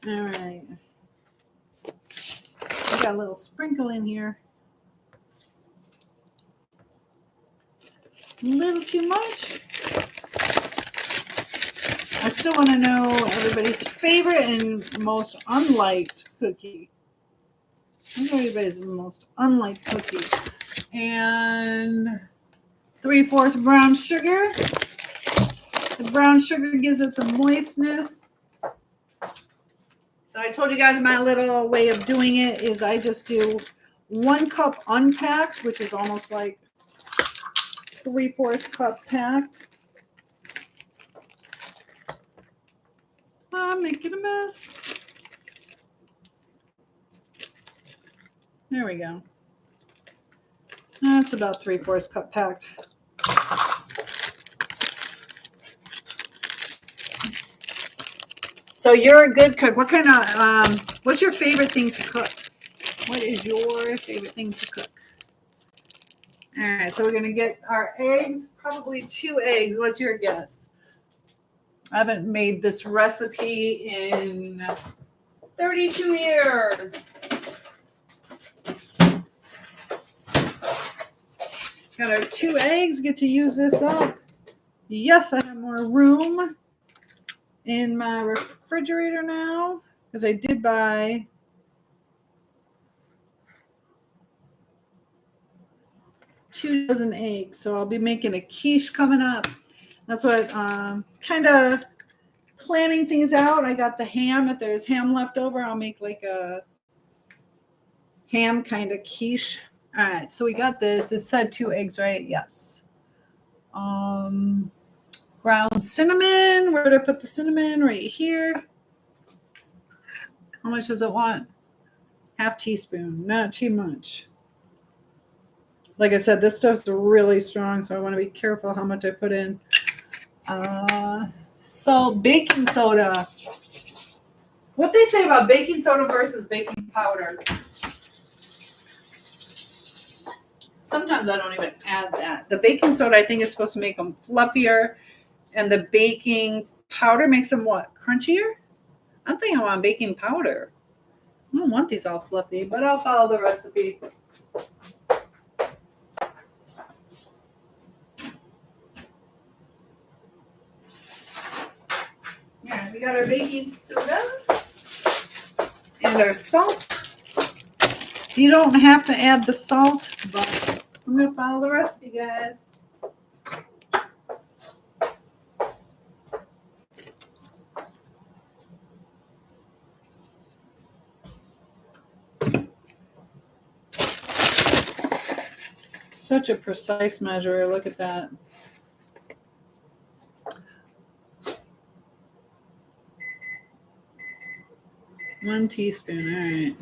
All right. I got a little sprinkle in here. A little too much. I still want to know everybody's favorite and most unliked cookie. What's everybody's most unliked cookie? And 3/4 brown sugar. The brown sugar gives it the moistness. So I told you guys my little way of doing it is I just do 1 cup unpacked, which is almost like 3/4 cup packed. I'm making a mess. There we go. That's about 3/4 cup packed. So you're a good cook. What kind of, what's your favorite thing to cook? What is your favorite thing to cook? All right, so we're going to get our eggs, probably 2 eggs. What's your guess? I haven't made this recipe in 32 years. Got our 2 eggs. Get to use this up. Yes, I have more room in my refrigerator now because I did buy 2 dozen eggs. So I'll be making a quiche coming up. That's what kind of planning things out. I got the ham. If there's ham left over, I'll make like a ham kind of quiche. All right, so we got this. It said 2 eggs, right? Yes. Ground cinnamon. Where did I put the cinnamon? Right here. How much does it want? 1/2 teaspoon. Not too much. Like I said, this stuff's really strong, so I want to be careful how much I put in. So baking soda. What they say about baking soda versus baking powder. Sometimes I don't even add that. The baking soda, I think, is supposed to make them fluffier. And the baking powder makes them what? Crunchier? I'm thinking I want baking powder. I don't want these all fluffy, but I'll follow the recipe. Yeah, we got our baking soda and our salt. You don't have to add the salt, but I'm going to follow the recipe, guys. Such a precise measure. Look at that. One teaspoon. All right.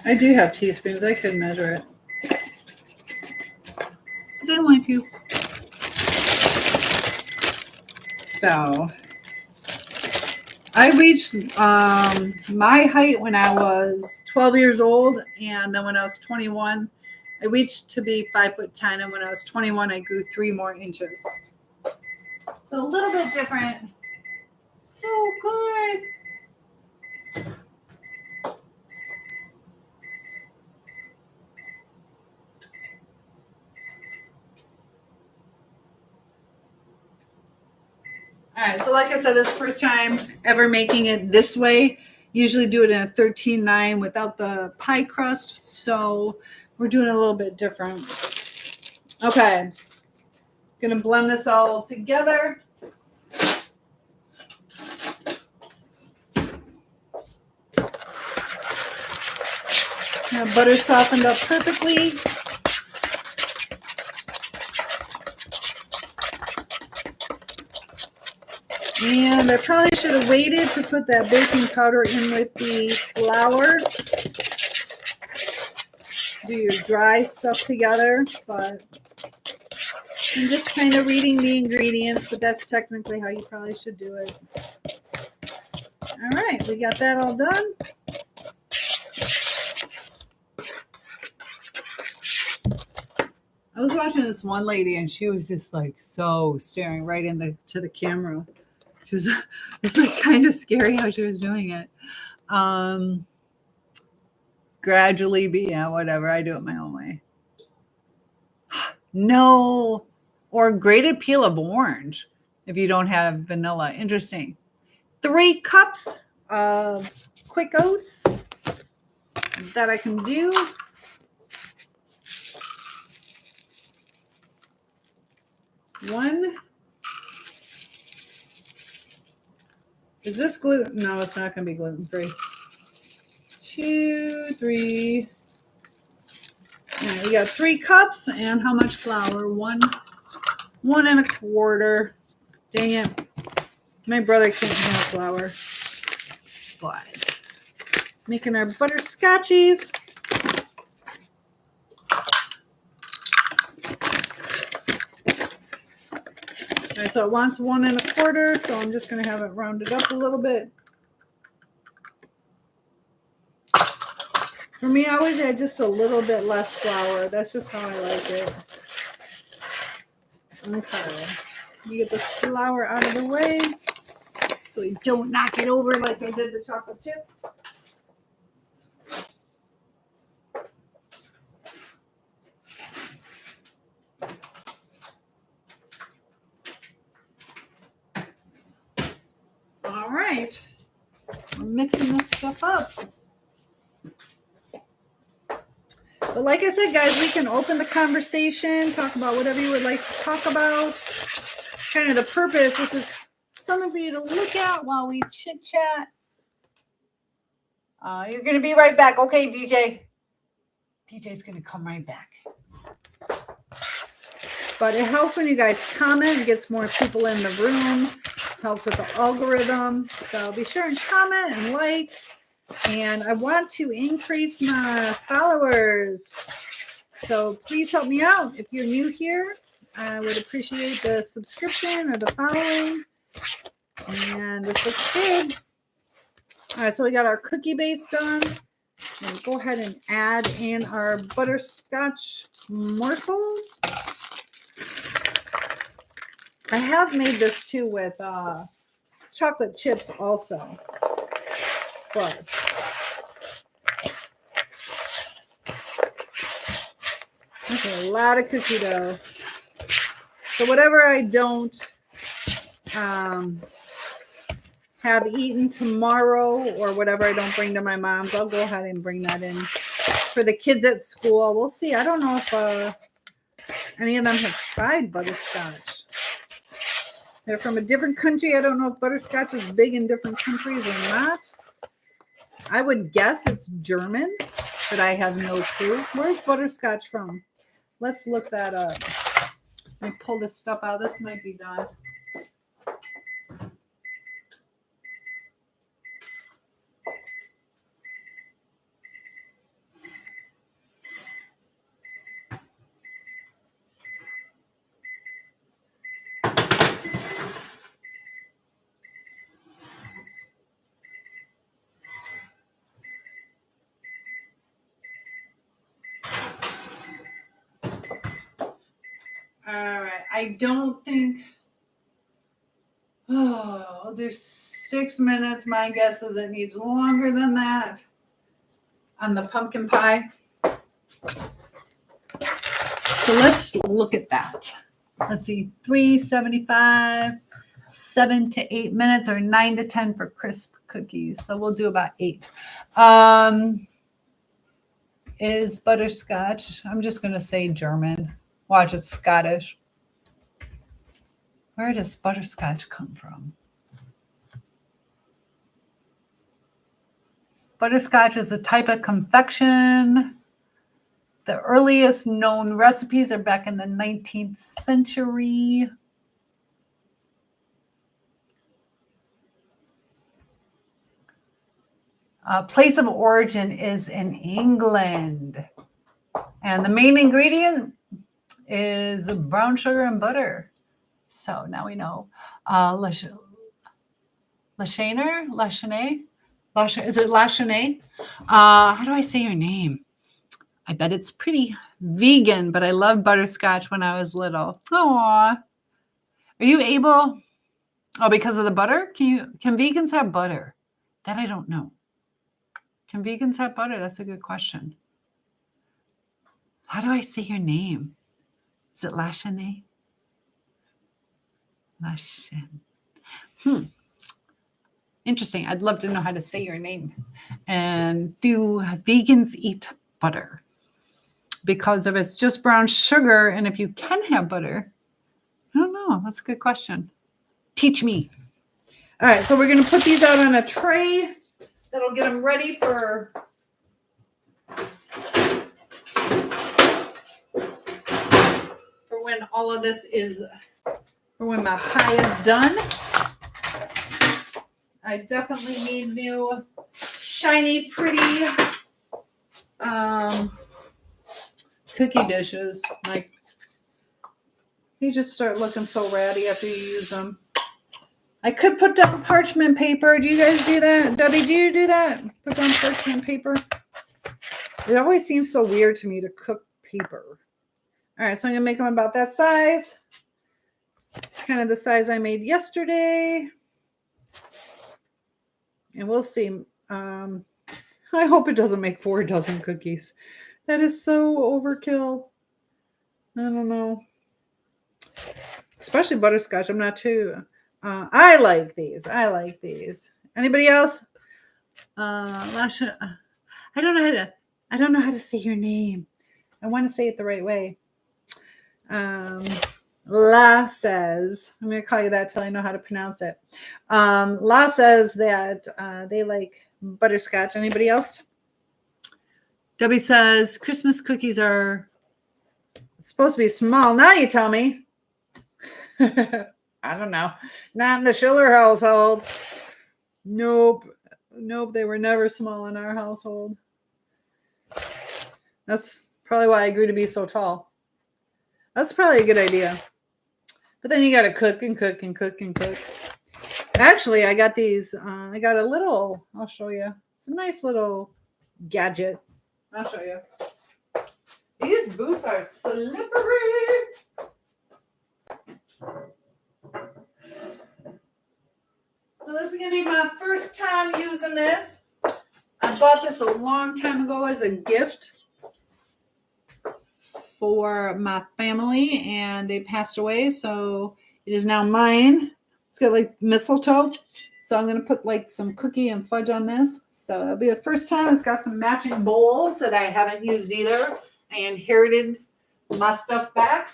I do have teaspoons. I could measure it. I don't want to. So I reached my height when I was 12 years old, and then when I was 21, I reached to be 5'10", and when I was 21, I grew 3 more inches. So a little bit different. So good. All right, so like I said, this is the first time ever making it this way. Usually do it in a 13-9 without the pie crust, so we're doing it a little bit different. Okay, gonna blend this all together. Butter softened up perfectly. And I probably should have waited to put that baking powder in with the flour. Do your dry stuff together, but I'm just kind of reading the ingredients, but that's technically how you probably should do it. All right, we got that all done. I was watching this one lady and she was just like so staring right into the camera. She was, it's like kind of scary how she was doing it. Gradually whatever. I do it my own way. No, or grated peel of orange if you don't have vanilla. Interesting. 3 cups of quick oats that I can do. One. Is this gluten? No, it's not going to be gluten-free. 2, 3. All right, we got 3 cups. And how much flour? 1 1/4. Dang it. My brother can't have flour. But making our butterscotchies. All right, so it wants 1 1/4, so I'm just going to have it rounded up a little bit. For me, I always add just a little bit less flour. That's just how I like it. Okay. You get the flour out of the way so you don't knock it over like I did the chocolate chips. All right. We're mixing this stuff up. But like I said, guys, we can open the conversation, talk about whatever you would like to talk about. Kind of the purpose. This is something for you to look at while we chit chat. You're going to be right back. Okay, DJ. DJ's going to come right back. But it helps when you guys comment. It gets more people in the room. Helps with the algorithm. So be sure and comment and like. And I want to increase my followers. So please help me out. If you're new here, I would appreciate the subscription or the following. And this looks good. All right, so we got our cookie base done. And go ahead and add in our butterscotch morsels. I have made this too with chocolate chips also. But that's a lot of cookie dough. So whatever I don't have eaten tomorrow or whatever I don't bring to my mom's, I'll go ahead and bring that in for the kids at school. We'll see. I don't know if any of them have tried butterscotch. They're from a different country. I don't know if butterscotch is big in different countries or not. I would guess it's German, but I have no clue. Where's butterscotch from? Let's look that up. Let me pull this stuff out. This might be done. All right. I don't think. Oh, I'll do 6 minutes. My guess is it needs longer than that on the pumpkin pie. So let's look at that. Let's see. 375, 7 to 8 minutes, or 9 to 10 for crisp cookies. So we'll do about 8. Is butterscotch. I'm just going to say German. Watch, it's Scottish. Where does butterscotch come from? Butterscotch is a type of confection. The earliest known recipes are back in the 19th century. Place of origin is in England. And the main ingredient is brown sugar and butter. So now we know. Lachine? Is it Lachine? How do I say your name? I bet it's pretty vegan, but I loved butterscotch when I was little. Aw. Are you able? Oh, because of the butter? Can vegans have butter? That I don't know. Can vegans have butter? That's a good question. How do I say your name? Is it Lachine? Lachine. Interesting. I'd love to know how to say your name. And do vegans eat butter? Because if it's just brown sugar, and if you can have butter, I don't know. That's a good question. Teach me. All right, so we're going to put these out on a tray. That'll get them ready for when all of this is, for when my pie is done. I definitely need new, shiny, pretty cookie dishes. Like, they just start looking so ratty after you use them. I could put down parchment paper. Do you guys do that? Debbie, do you do that? Put down parchment paper? It always seems so weird to me to cook paper. All right, so I'm going to make them about that size. Kind of the size I made yesterday. And we'll see. I hope it doesn't make 4 dozen cookies. That is so overkill. I don't know. Especially butterscotch. I'm not too... I like these. Anybody else? Lasha, I don't know how to say your name. I want to say it the right way. La says, I'm going to call you that till I know how to pronounce it. La says that they like butterscotch. Anybody else? Debbie says Christmas cookies are supposed to be small. Now you tell me. I don't know. Not in the Schiller household. Nope. They were never small in our household. That's probably why I grew to be so tall. That's probably a good idea. But then you got to cook and cook and cook and cook. Actually, I got these. I got a little. I'll show you. It's a nice little gadget. I'll show you. These boots are slippery. So this is going to be my first time using this. I bought this a long time ago as a gift for my family, and they passed away, so it is now mine. It's got like mistletoe, so I'm going to put like some cookie and fudge on this. So that'll be the first time. It's got some matching bowls that I haven't used either. I inherited my stuff back.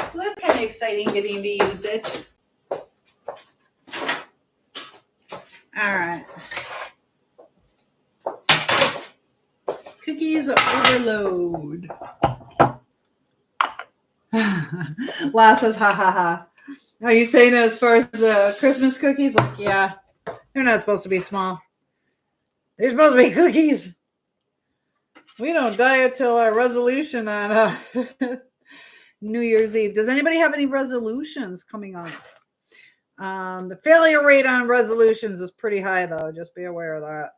So that's kind of exciting getting to use it. All right. Cookies overload. La says, ha ha ha. Are you saying as far as the Christmas cookies? Like, yeah, they're not supposed to be small. They're supposed to be cookies. We don't diet till our resolution on New Year's Eve. Does anybody have any resolutions coming up? The failure rate on resolutions is pretty high, though. Just be aware of that.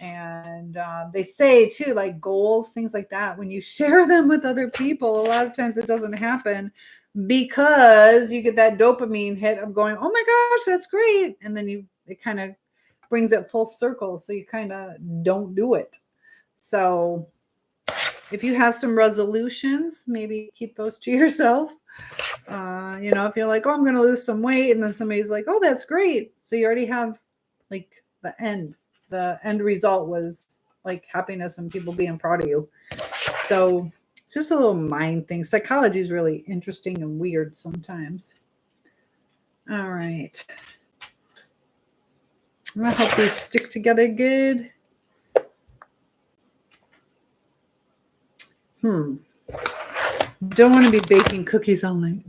And they say, too, like goals, things like that, when you share them with other people, a lot of times it doesn't happen because you get that dopamine hit of going, oh, my gosh, that's great. And then it kind of brings it full circle. So you kind of don't do it. So if you have some resolutions, maybe keep those to yourself. If you're like, oh, I'm going to lose some weight, and then somebody's like, oh, that's great. So you already have like the end result was like happiness and people being proud of you. So it's just a little mind thing. Psychology is really interesting and weird sometimes. All right. I'm going to hope these stick together good. Don't want to be baking cookies all night.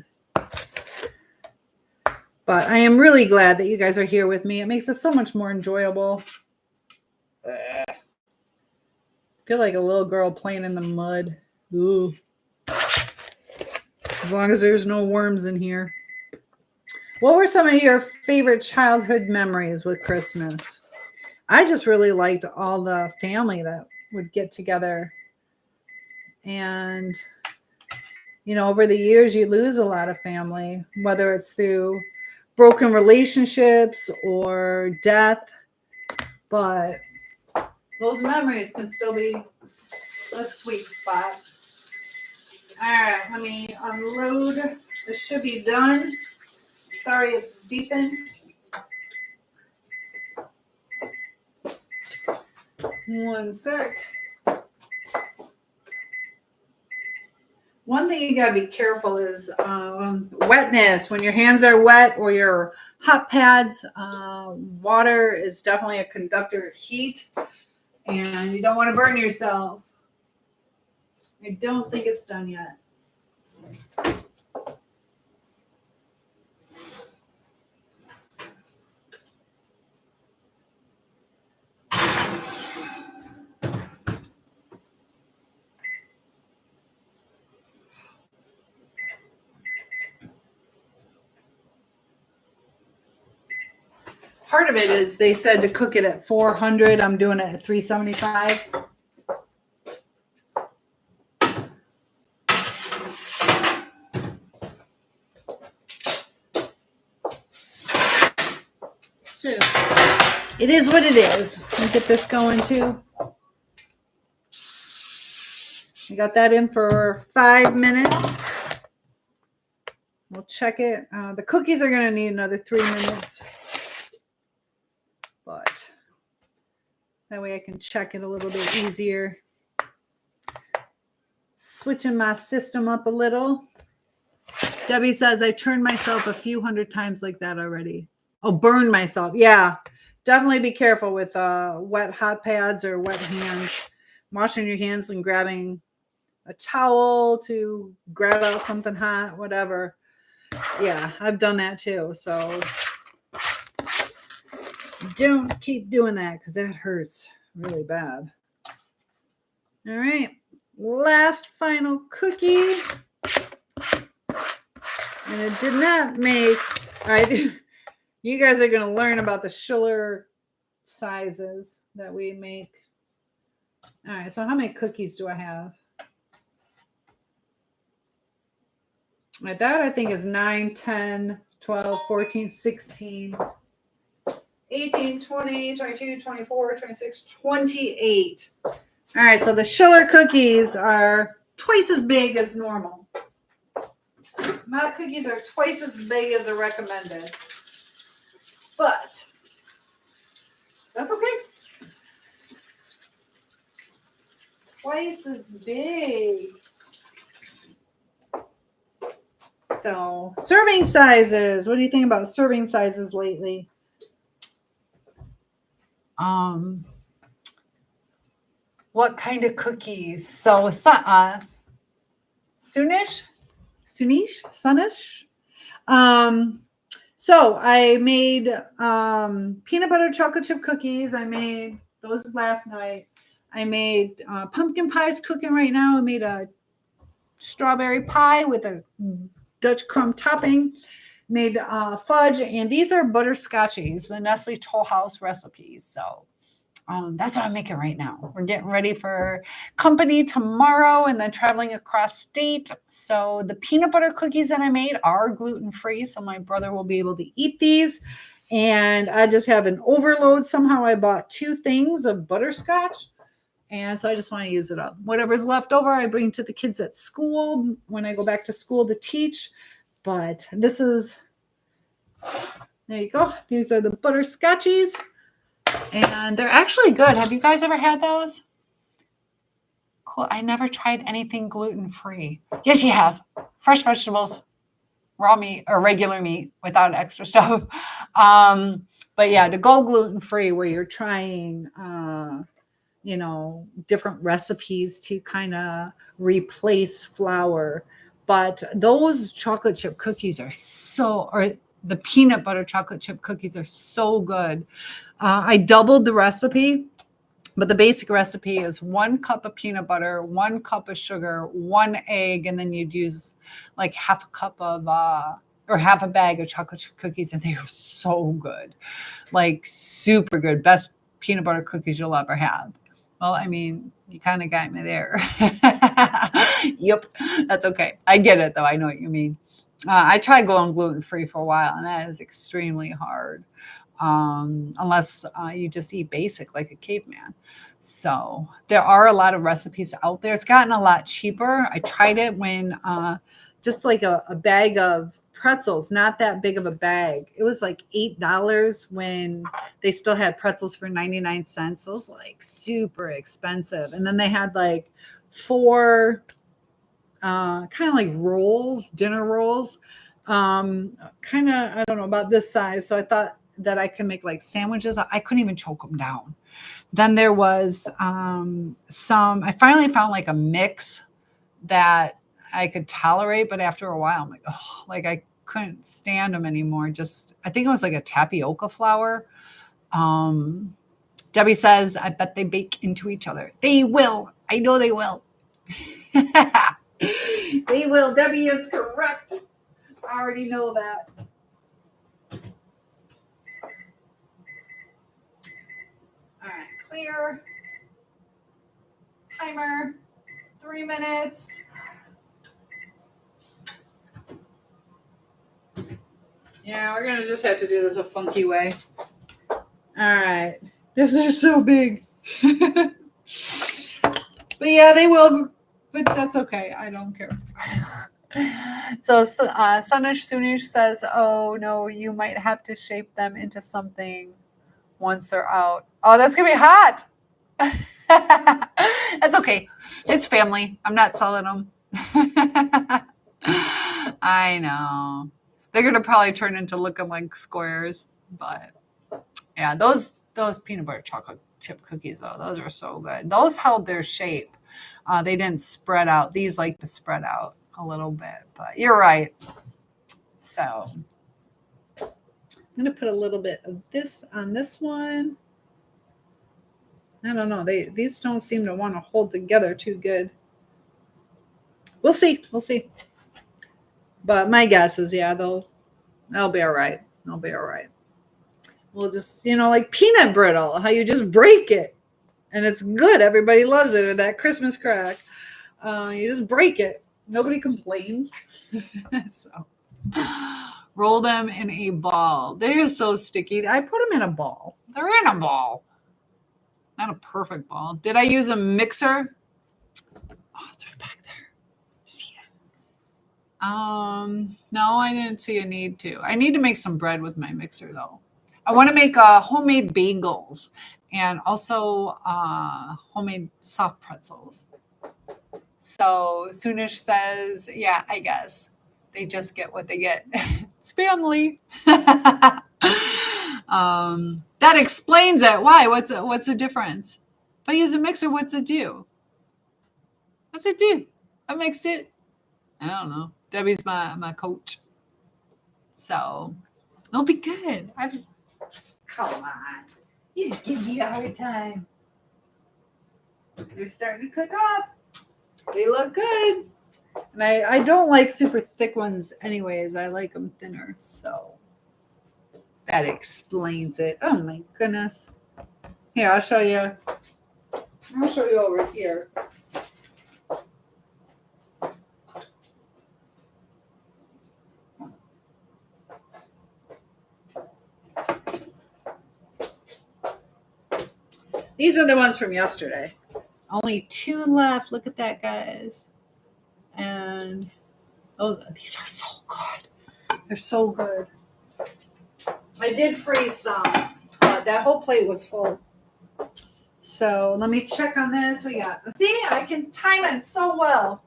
But I am really glad that you guys are here with me. It makes it so much more enjoyable. I feel like a little girl playing in the mud. Ooh. As long as there's no worms in here. What were some of your favorite childhood memories with Christmas? I just really liked all the family that would get together. And, you know, over the years, you lose a lot of family, whether it's through broken relationships or death. But those memories can still be a sweet spot. All right, let me unload. This should be done. Sorry, it's beeping. One sec. One thing you gotta be careful is wetness. When your hands are wet or your hot pads, water is definitely a conductor of heat, and you don't want to burn yourself. I don't think it's done yet. Part of it is they said to cook it at 400. I'm doing it at 375. So it is what it is. Let me get this going too. I got that in for 5 minutes. We'll check it. The cookies are going to need another 3 minutes. But that way I can check it a little bit easier. Switching my system up a little. Debbie says I turned myself a few hundred times like that already. Oh, burned myself. Yeah. Definitely be careful with wet hot pads or wet hands. Washing your hands and grabbing a towel to grab out something hot, whatever. Yeah, I've done that too. So don't keep doing that because that hurts really bad. All right. Last final cookie. And it did not make, all right, you guys are going to learn about the Schiller sizes that we make. All right, so how many cookies do I have? All right, that I think is 9, 10, 12, 14, 16, 18, 20, 22, 24, 26, 28. All right, so the Schiller cookies are twice as big as normal. My cookies are twice as big as the recommended. But that's okay. Twice as big. So, serving sizes. What do you think about serving sizes lately? What kind of cookies? So, Sunish? So I made peanut butter chocolate chip cookies. I made those last night. I made pumpkin pies cooking right now. I made a strawberry pie with a Dutch crumb topping. Made fudge, and these are butterscotchies, the Nestle Toll House recipes. So that's what I'm making right now. We're getting ready for company tomorrow and then traveling across state. So the peanut butter cookies that I made are gluten-free, so my brother will be able to eat these. And I just have an overload. Somehow I bought 2 things of butterscotch, and so I just want to use it up. Whatever's left over, I bring to the kids at school when I go back to school to teach. But this is, there you go. These are the butterscotchies. And they're actually good. Have you guys ever had those? Cool. I never tried anything gluten-free. Yes, you have. Fresh vegetables. raw meat or regular meat without extra stuff. But yeah, to go gluten-free where you're trying, different recipes to kind of replace flour. But those chocolate chip cookies are or the peanut butter chocolate chip cookies are so good. I doubled the recipe, but the basic recipe is 1 cup of peanut butter, 1 cup of sugar, 1 egg, and then you'd use like half a cup of or half a bag of chocolate chip cookies, and they are so good, like super good, best peanut butter cookies you'll ever have. Well, I mean, you kind of got me there. Yep, that's okay. I get it though. I know what you mean. I tried going gluten free for a while, and that is extremely hard. Unless you just eat basic like a caveman. So there are a lot of recipes out there. It's gotten a lot cheaper. I tried it when just like a bag of pretzels, not that big of a bag. It was like $8 when they still had pretzels for 99 cents. It was like super expensive. And then they had like 4 kind of like rolls, dinner rolls, kind of, I don't know, about this size. So I thought that I could make like sandwiches. I couldn't even choke them down. Then there was I finally found like a mix that I could tolerate, but after a while I'm like, oh, like I couldn't stand them anymore. I think it was like a tapioca flour. Debbie says, I bet they bake into each other. They will. I know they will. They will. Debbie is correct. I already know that. All right, clear. Timer, 3 minutes. Yeah, we're going to just have to do this a funky way. All right. This is so big. But yeah, they will. But that's okay. I don't care. So Soonish says, oh, no, you might have to shape them into something once they're out. Oh, that's going to be hot. That's okay. It's family. I'm not selling them. I know. They're going to probably turn into looking like squares. But yeah, those peanut butter chocolate chip cookies, though, those are so good. Those held their shape. They didn't spread out. These like to spread out a little bit. But you're right. So I'm going to put a little bit of this on this one. I don't know. These don't seem to want to hold together too good. We'll see. We'll see. But my guess is, yeah, they'll be all right. They'll be all right. We'll just, like peanut brittle, how you just break it and it's good. Everybody loves it. Or that Christmas crack. You just break it. Nobody complains. So roll them in a ball. They're so sticky. I put them in a ball. They're in a ball. Not a perfect ball. Did I use a mixer? Oh, it's right back there. See it? No, I didn't see a need to. I need to make some bread with my mixer though. I want to make homemade bagels and also homemade soft pretzels. So Soonish says, yeah, I guess they just get what they get. It's family. That explains it. Why? What's the difference? If I use a mixer, what's it do? What's it do? I mixed it. I don't know. Debbie's my coach. So it'll be good. Come on. You just give me a hard time. They're starting to cook up. They look good. And I don't like super thick ones anyways. I like them thinner. So that explains it. Oh my goodness. Here, I'll show you. I'll show you over here. These are the ones from yesterday. Only 2 left. Look at that, guys. And these are so good. They're so good. I did freeze some. That whole plate was full. So let me check on this. We got, see, I can time it so well.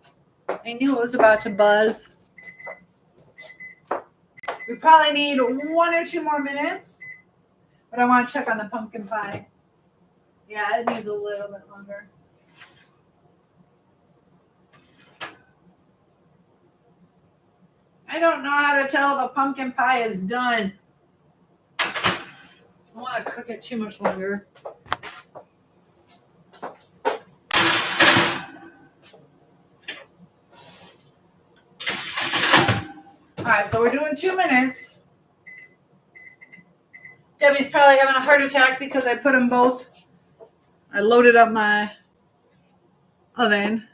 I knew it was about to buzz. We probably need 1 or 2 more minutes, but I want to check on the pumpkin pie. Yeah, it needs a little bit longer. I don't know how to tell if a pumpkin pie is done. I don't want to cook it too much longer. All right, so we're doing 2 minutes. Debbie's probably having a heart attack because I put them both. I loaded up my oven,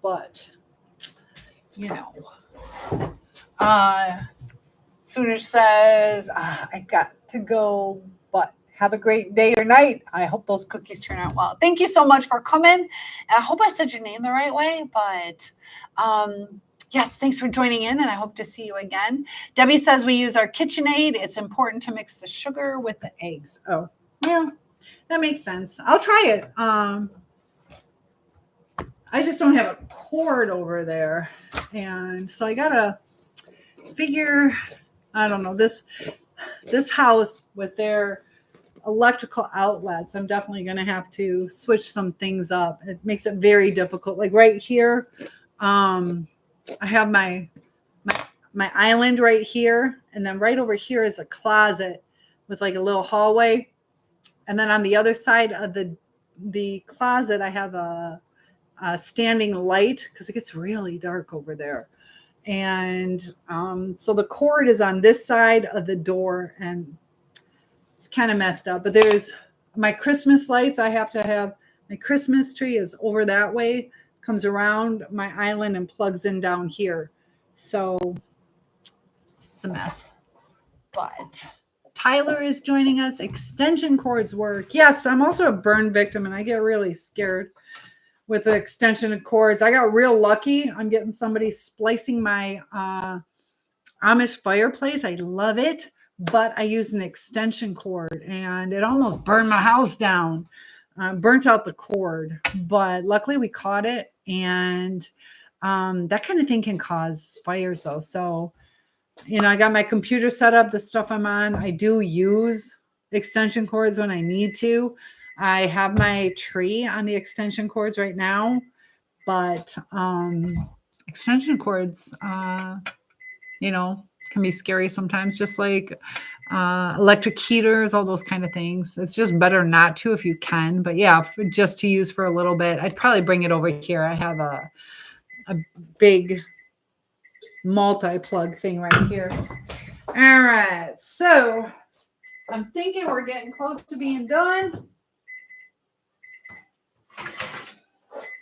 but you know. Soonish says, I got to go, but have a great day or night. I hope those cookies turn out well. Thank you so much for coming. And I hope I said your name the right way, but yes, thanks for joining in, and I hope to see you again. Debbie says we use our KitchenAid. It's important to mix the sugar with the eggs. Oh, yeah, that makes sense. I'll try it. I just don't have a cord over there, and so I gotta figure, I don't know, this house with their electrical outlets, I'm definitely going to have to switch some things up. It makes it very difficult. Like right here, I have my island right here, and then right over here is a closet with like a little hallway, and then on the other side of the closet I have a standing light because it gets really dark over there. And so the cord is on this side of the door, and it's kind of messed up. But there's my Christmas lights. I have to have my Christmas tree is over that way, comes around my island and plugs in down here. So it's a mess. But Tyler is joining us. Extension cords work. Yes, I'm also a burn victim, and I get really scared with the extension cords. I got real lucky. I'm getting somebody splicing my Amish fireplace. I love it, but I use an extension cord, and it almost burned my house down. Burnt out the cord, but luckily we caught it, and that kind of thing can cause fires though. So, you know, I got my computer set up, the stuff I'm on. I do use extension cords when I need to. I have my tree on the extension cords right now, but extension cords, you know, can be scary sometimes, just like electric heaters, all those kind of things. It's just better not to if you can. But yeah, just to use for a little bit. I'd probably bring it over here. I have a big multi-plug thing right here. All right, so I'm thinking we're getting close to being done.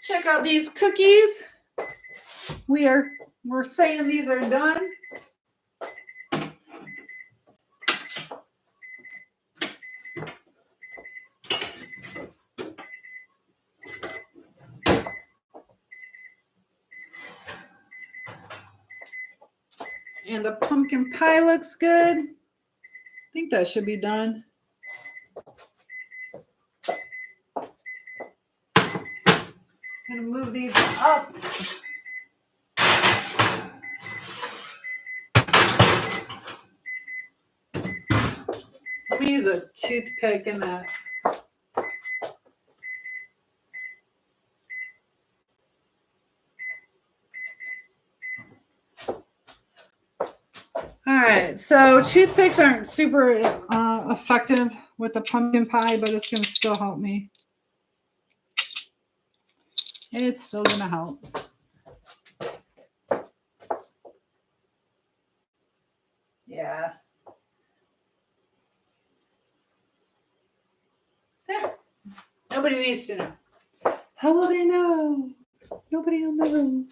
Check out these cookies. We're saying these are done. And the pumpkin pie looks good. I think that should be done. I'm gonna move these up. Let me use a toothpick in that. All right, so toothpicks aren't super effective with the pumpkin pie, but it's going to still help me. It's still going to help. Yeah. There. Nobody needs to know. How will they know? Nobody will know.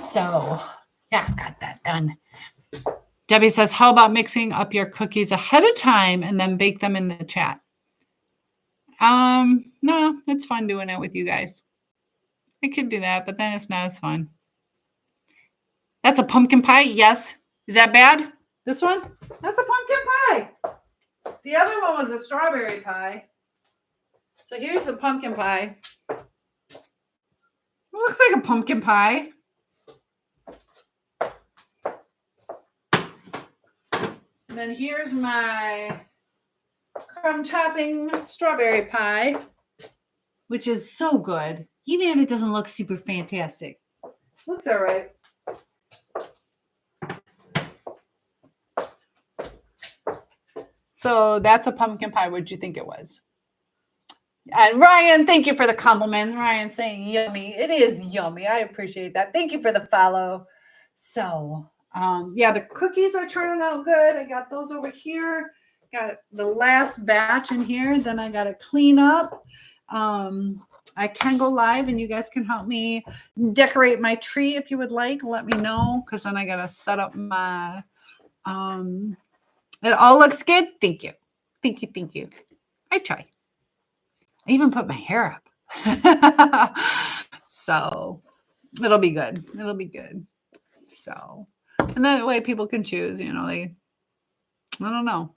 So, yeah, got that done. Debbie says, how about mixing up your cookies ahead of time and then bake them in the chat? No, it's fun doing it with you guys. I could do that, but then it's not as fun. That's a pumpkin pie? Yes. Is that bad? This one? That's a pumpkin pie. The other one was a strawberry pie. So here's the pumpkin pie. It looks like a pumpkin pie. then here's my crumb topping strawberry pie, which is so good, even if it doesn't look super fantastic. Looks all right. So that's a pumpkin pie. What did you think it was? And Ryan, thank you for the compliments. Ryan saying yummy. It is yummy. I appreciate that. Thank you for the follow. So, yeah, the cookies are turning out good. I got those over here. Got the last batch in here. Then I got to clean up. I can go live and you guys can help me decorate my tree if you would like. Let me know, because then I got to set up my, it all looks good. Thank you. Thank you. Thank you. I try. I even put my hair up. So it'll be good. It'll be good. So, and that way people can choose, you know, I don't know.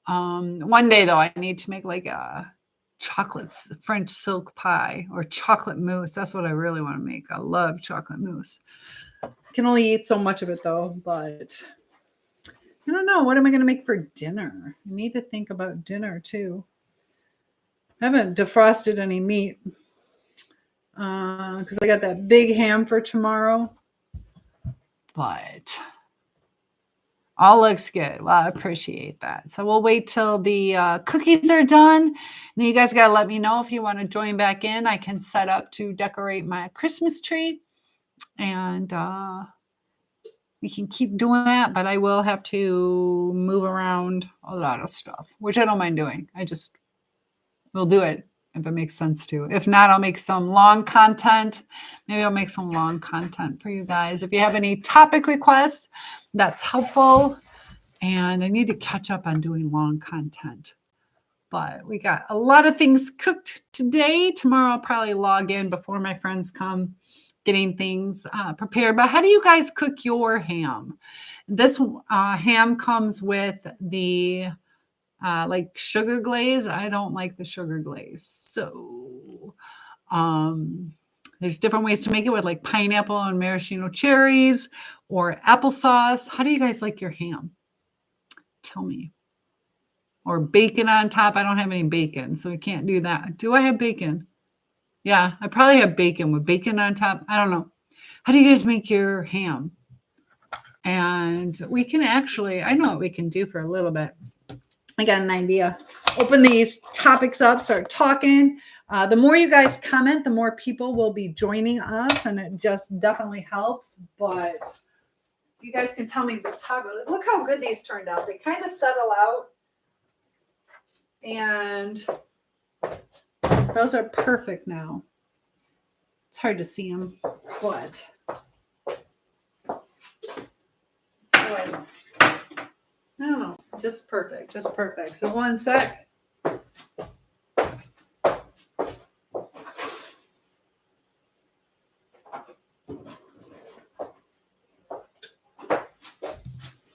One day though, I need to make like a chocolate French silk pie or chocolate mousse. That's what I really want to make. I love chocolate mousse. I can only eat so much of it though, but I don't know. What am I going to make for dinner? I need to think about dinner too. I haven't defrosted any meat because I got that big ham for tomorrow. But all looks good. Well, I appreciate that. So we'll wait till the cookies are done. And then you guys got to let me know if you want to join back in. I can set up to decorate my Christmas tree. And we can keep doing that. But I will have to move around a lot of stuff, which I don't mind doing. I just will do it if it makes sense to. If not, I'll make some long content. Maybe I'll make some long content for you guys. If you have any topic requests, that's helpful. And I need to catch up on doing long content. But we got a lot of things cooked today. Tomorrow I'll probably log in before my friends come, getting things prepared. But how do you guys cook your ham? This ham comes with the like sugar glaze. I don't like the sugar glaze. So there's different ways to make it with like pineapple and maraschino cherries or applesauce. How do you guys like your ham? Tell me. Or bacon on top. I don't have any bacon, so we can't do that. Do I have bacon? Yeah, I probably have bacon with bacon on top. I don't know. How do you guys make your ham? And we can actually, I know what we can do for a little bit. I got an idea. Open these topics up, start talking. The more you guys comment, the more people will be joining us, and it just definitely helps. But you guys can tell me the topic. Look how good these turned out. They kind of settle out, and those are perfect now. It's hard to see them, but I don't know. Just perfect. Just perfect. So one sec.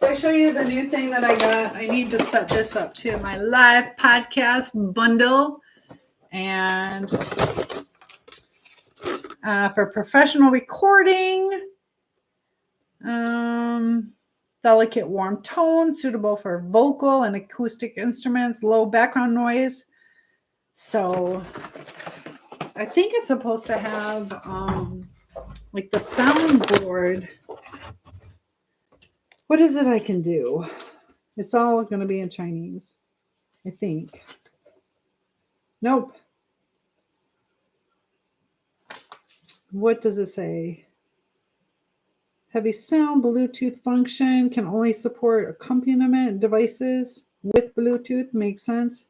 If I show you the new thing that I got, I need to set this up too. My live podcast bundle. And for professional recording. Delicate warm tone, suitable for vocal and acoustic instruments, low background noise. So I think it's supposed to have like the soundboard. What is it I can do? It's all going to be in Chinese, I think. Nope. What does it say? Heavy sound, Bluetooth function, can only support accompaniment devices with Bluetooth. Makes sense.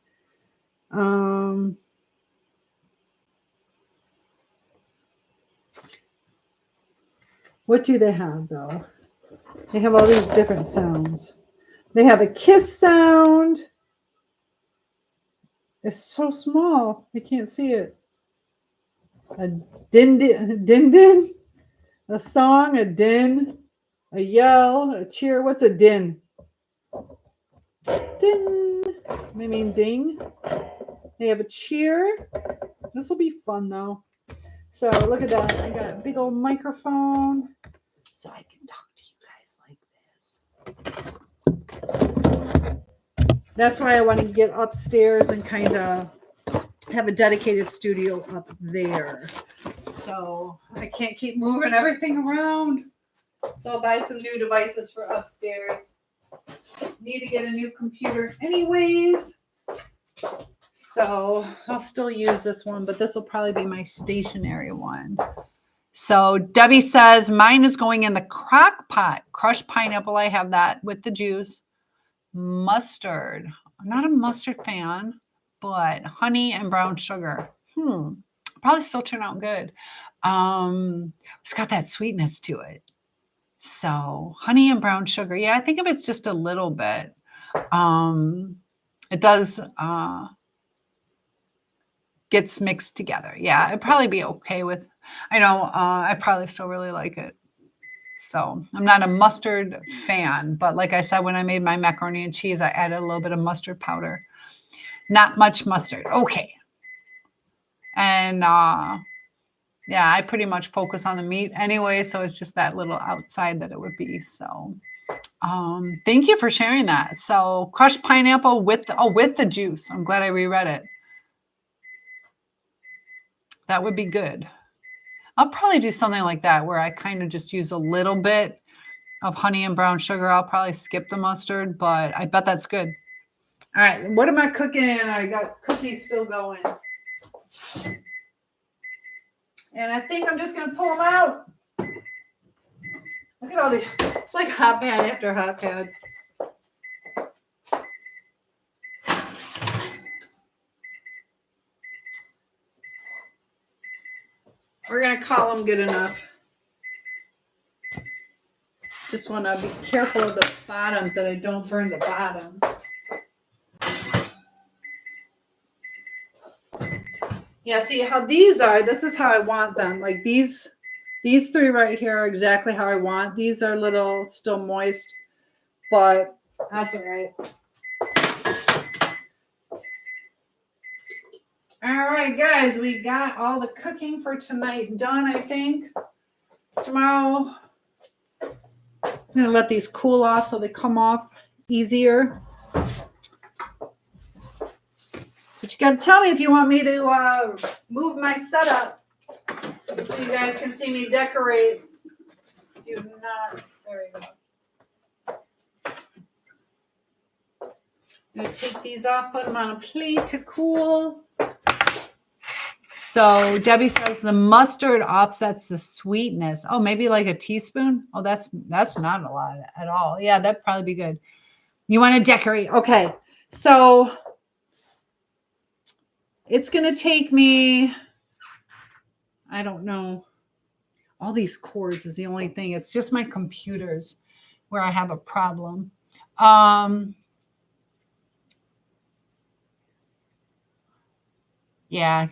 What do they have, though? They have all these different sounds. They have a kiss sound. It's so small. I can't see it. A din din din din. A song, a din, a yell, a cheer. What's a din? Din. They mean ding. They have a cheer. This will be fun, though. So look at that. I got a big old microphone so I can talk to you guys like this. That's why I want to get upstairs and kind of have a dedicated studio up there. So I can't keep moving everything around. So I'll buy some new devices for upstairs. Need to get a new computer anyways. So I'll still use this one, but this will probably be my stationary one. So Debbie says mine is going in the crock pot. Crushed pineapple, I have that with the juice. Mustard. I'm not a mustard fan, but honey and brown sugar. Probably still turn out good. It's got that sweetness to it. So honey and brown sugar. Yeah, I think if it's just a little bit. It does gets mixed together. Yeah, it'd probably be okay with. I know I probably still really like it. So I'm not a mustard fan, but like I said, when I made my macaroni and cheese, I added a little bit of mustard powder. Not much mustard. Okay. And yeah, I pretty much focus on the meat anyway, so it's just that little outside that it would be. So thank you for sharing that. So crushed pineapple with the juice. I'm glad I reread it. That would be good. I'll probably do something like that where I kind of just use a little bit of honey and brown sugar. I'll probably skip the mustard, but I bet that's good. All right, what am I cooking? I got cookies still going. And I think I'm just going to pull them out. Look at all these. It's like hot pad after hot pad. We're going to call them good enough. Just want to be careful of the bottoms that I don't burn the bottoms. Yeah, see how these are. This is how I want them. Like these three right here are exactly how I want. These are a little still moist, but that's all right. All right, guys, we got all the cooking for tonight done, I think. Tomorrow, I'm going to let these cool off so they come off easier. But you got to tell me if you want me to move my setup so you guys can see me decorate. Do not. There we go. I'm going to take these off, put them on a plate to cool. So Debbie says the mustard offsets the sweetness. Oh, maybe like a teaspoon? Oh, that's not a lot at all. Yeah, that'd probably be good. You want to decorate. Okay. So it's going to take me, I don't know. All these cords is the only thing. It's just my computers where I have a problem. Yeah.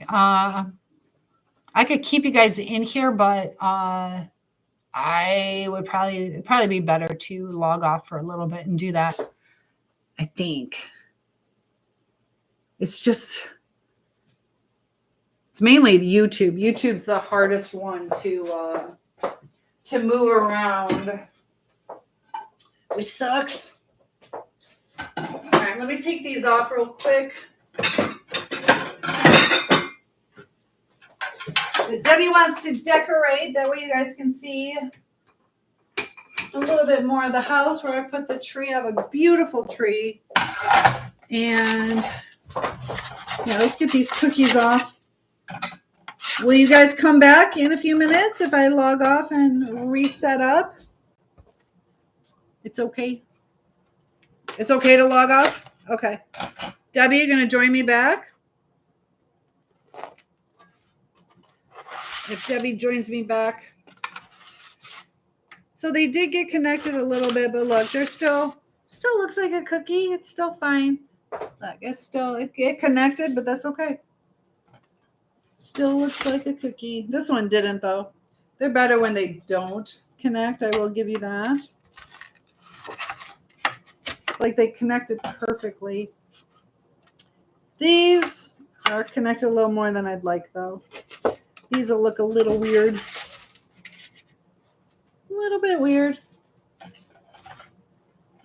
I could keep you guys in here, but I would probably be better to log off for a little bit and do that. I think. It's mainly YouTube. YouTube's the hardest one to move around, which sucks. All right, let me take these off real quick. Debbie wants to decorate. That way you guys can see a little bit more of the house where I put the tree. I have a beautiful tree. And yeah, let's get these cookies off. Will you guys come back in a few minutes if I log off and reset up? It's okay. It's okay to log off? Okay. Debbie, you going to join me back? If Debbie joins me back. So they did get connected a little bit, but look, they're still looks like a cookie. It's still fine. Look, it connected, but that's okay. Still looks like a cookie. This one didn't, though. They're better when they don't connect. I will give you that. It's like they connected perfectly. These are connected a little more than I'd like, though. These will look a little weird. A little bit weird.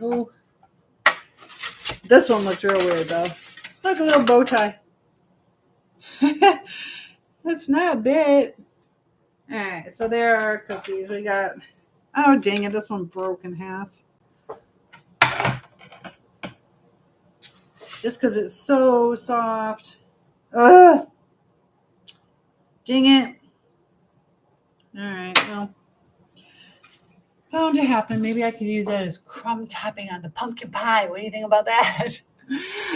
Oh. This one looks real weird though. Look, a little bow tie. That's not a bit. All right, so there are cookies. We got, oh dang it, this one broke in half. Just because it's so soft. Ugh. Dang it. All right, well, bound to happen. Maybe I could use that as crumb topping on the pumpkin pie. What do you think about that?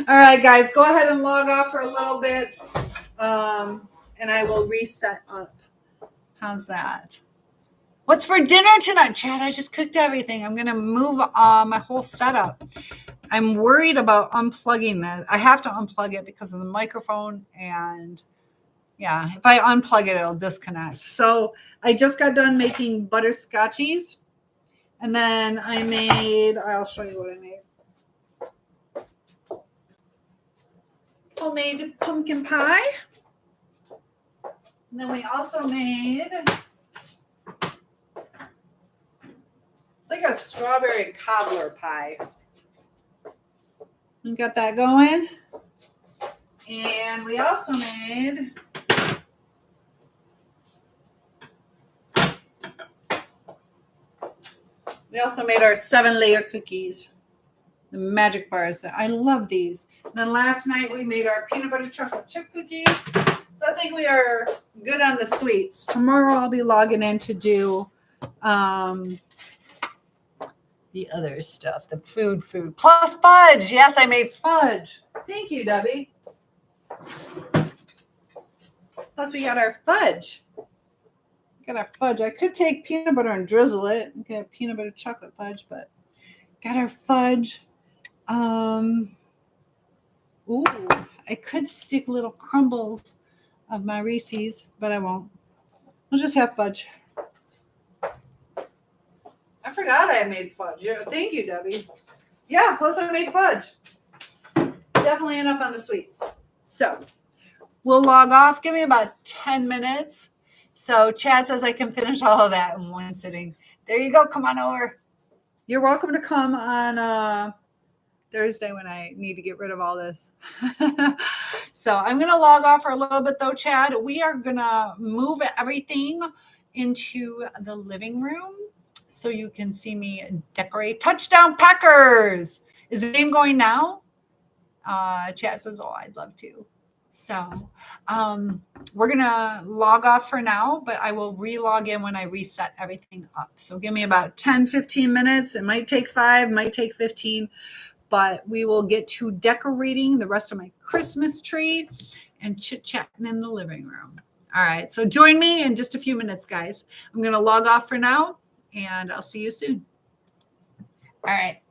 All right, guys, go ahead and log off for a little bit, and I will reset up. How's that? What's for dinner tonight, Chad? I just cooked everything. I'm going to move my whole setup. I'm worried about unplugging that. I have to unplug it because of the microphone, and yeah, if I unplug it, it'll disconnect. So I just got done making butterscotchies, and then I made, I'll show you what I made. Homemade pumpkin pie. And then we also made, it's like a strawberry cobbler pie. We got that going. And we also made our 7-layer cookies. The magic bars. I love these. And then last night we made our peanut butter chocolate chip cookies. So I think we are good on the sweets. Tomorrow I'll be logging in to do the other stuff, the food plus fudge. Yes, I made fudge. Thank you, Debbie. Plus we got our fudge. I could take peanut butter and drizzle it. Get peanut butter chocolate fudge, but got our fudge. Ooh, I could stick little crumbles of my Reese's, but I won't. We'll just have fudge. I forgot I made fudge. Yeah, thank you, Debbie. Yeah, plus I made fudge. Definitely enough on the sweets. So we'll log off. Give me about 10 minutes. So Chad says I can finish all of that in one sitting. There you go. Come on over. You're welcome to come on Thursday when I need to get rid of all this. So I'm going to log off for a little bit though, Chad. We are going to move everything into the living room so you can see me decorate. Touchdown Packers. Is the game going now? Chad says, oh, I'd love to. So we're going to log off for now, but I will re-log in when I reset everything up. So give me about 10, 15 minutes. It might take 5, might take 15, but we will get to decorating the rest of my Christmas tree and chit-chatting in the living room. All right, so join me in just a few minutes, guys. I'm going to log off for now, and I'll see you soon. All right.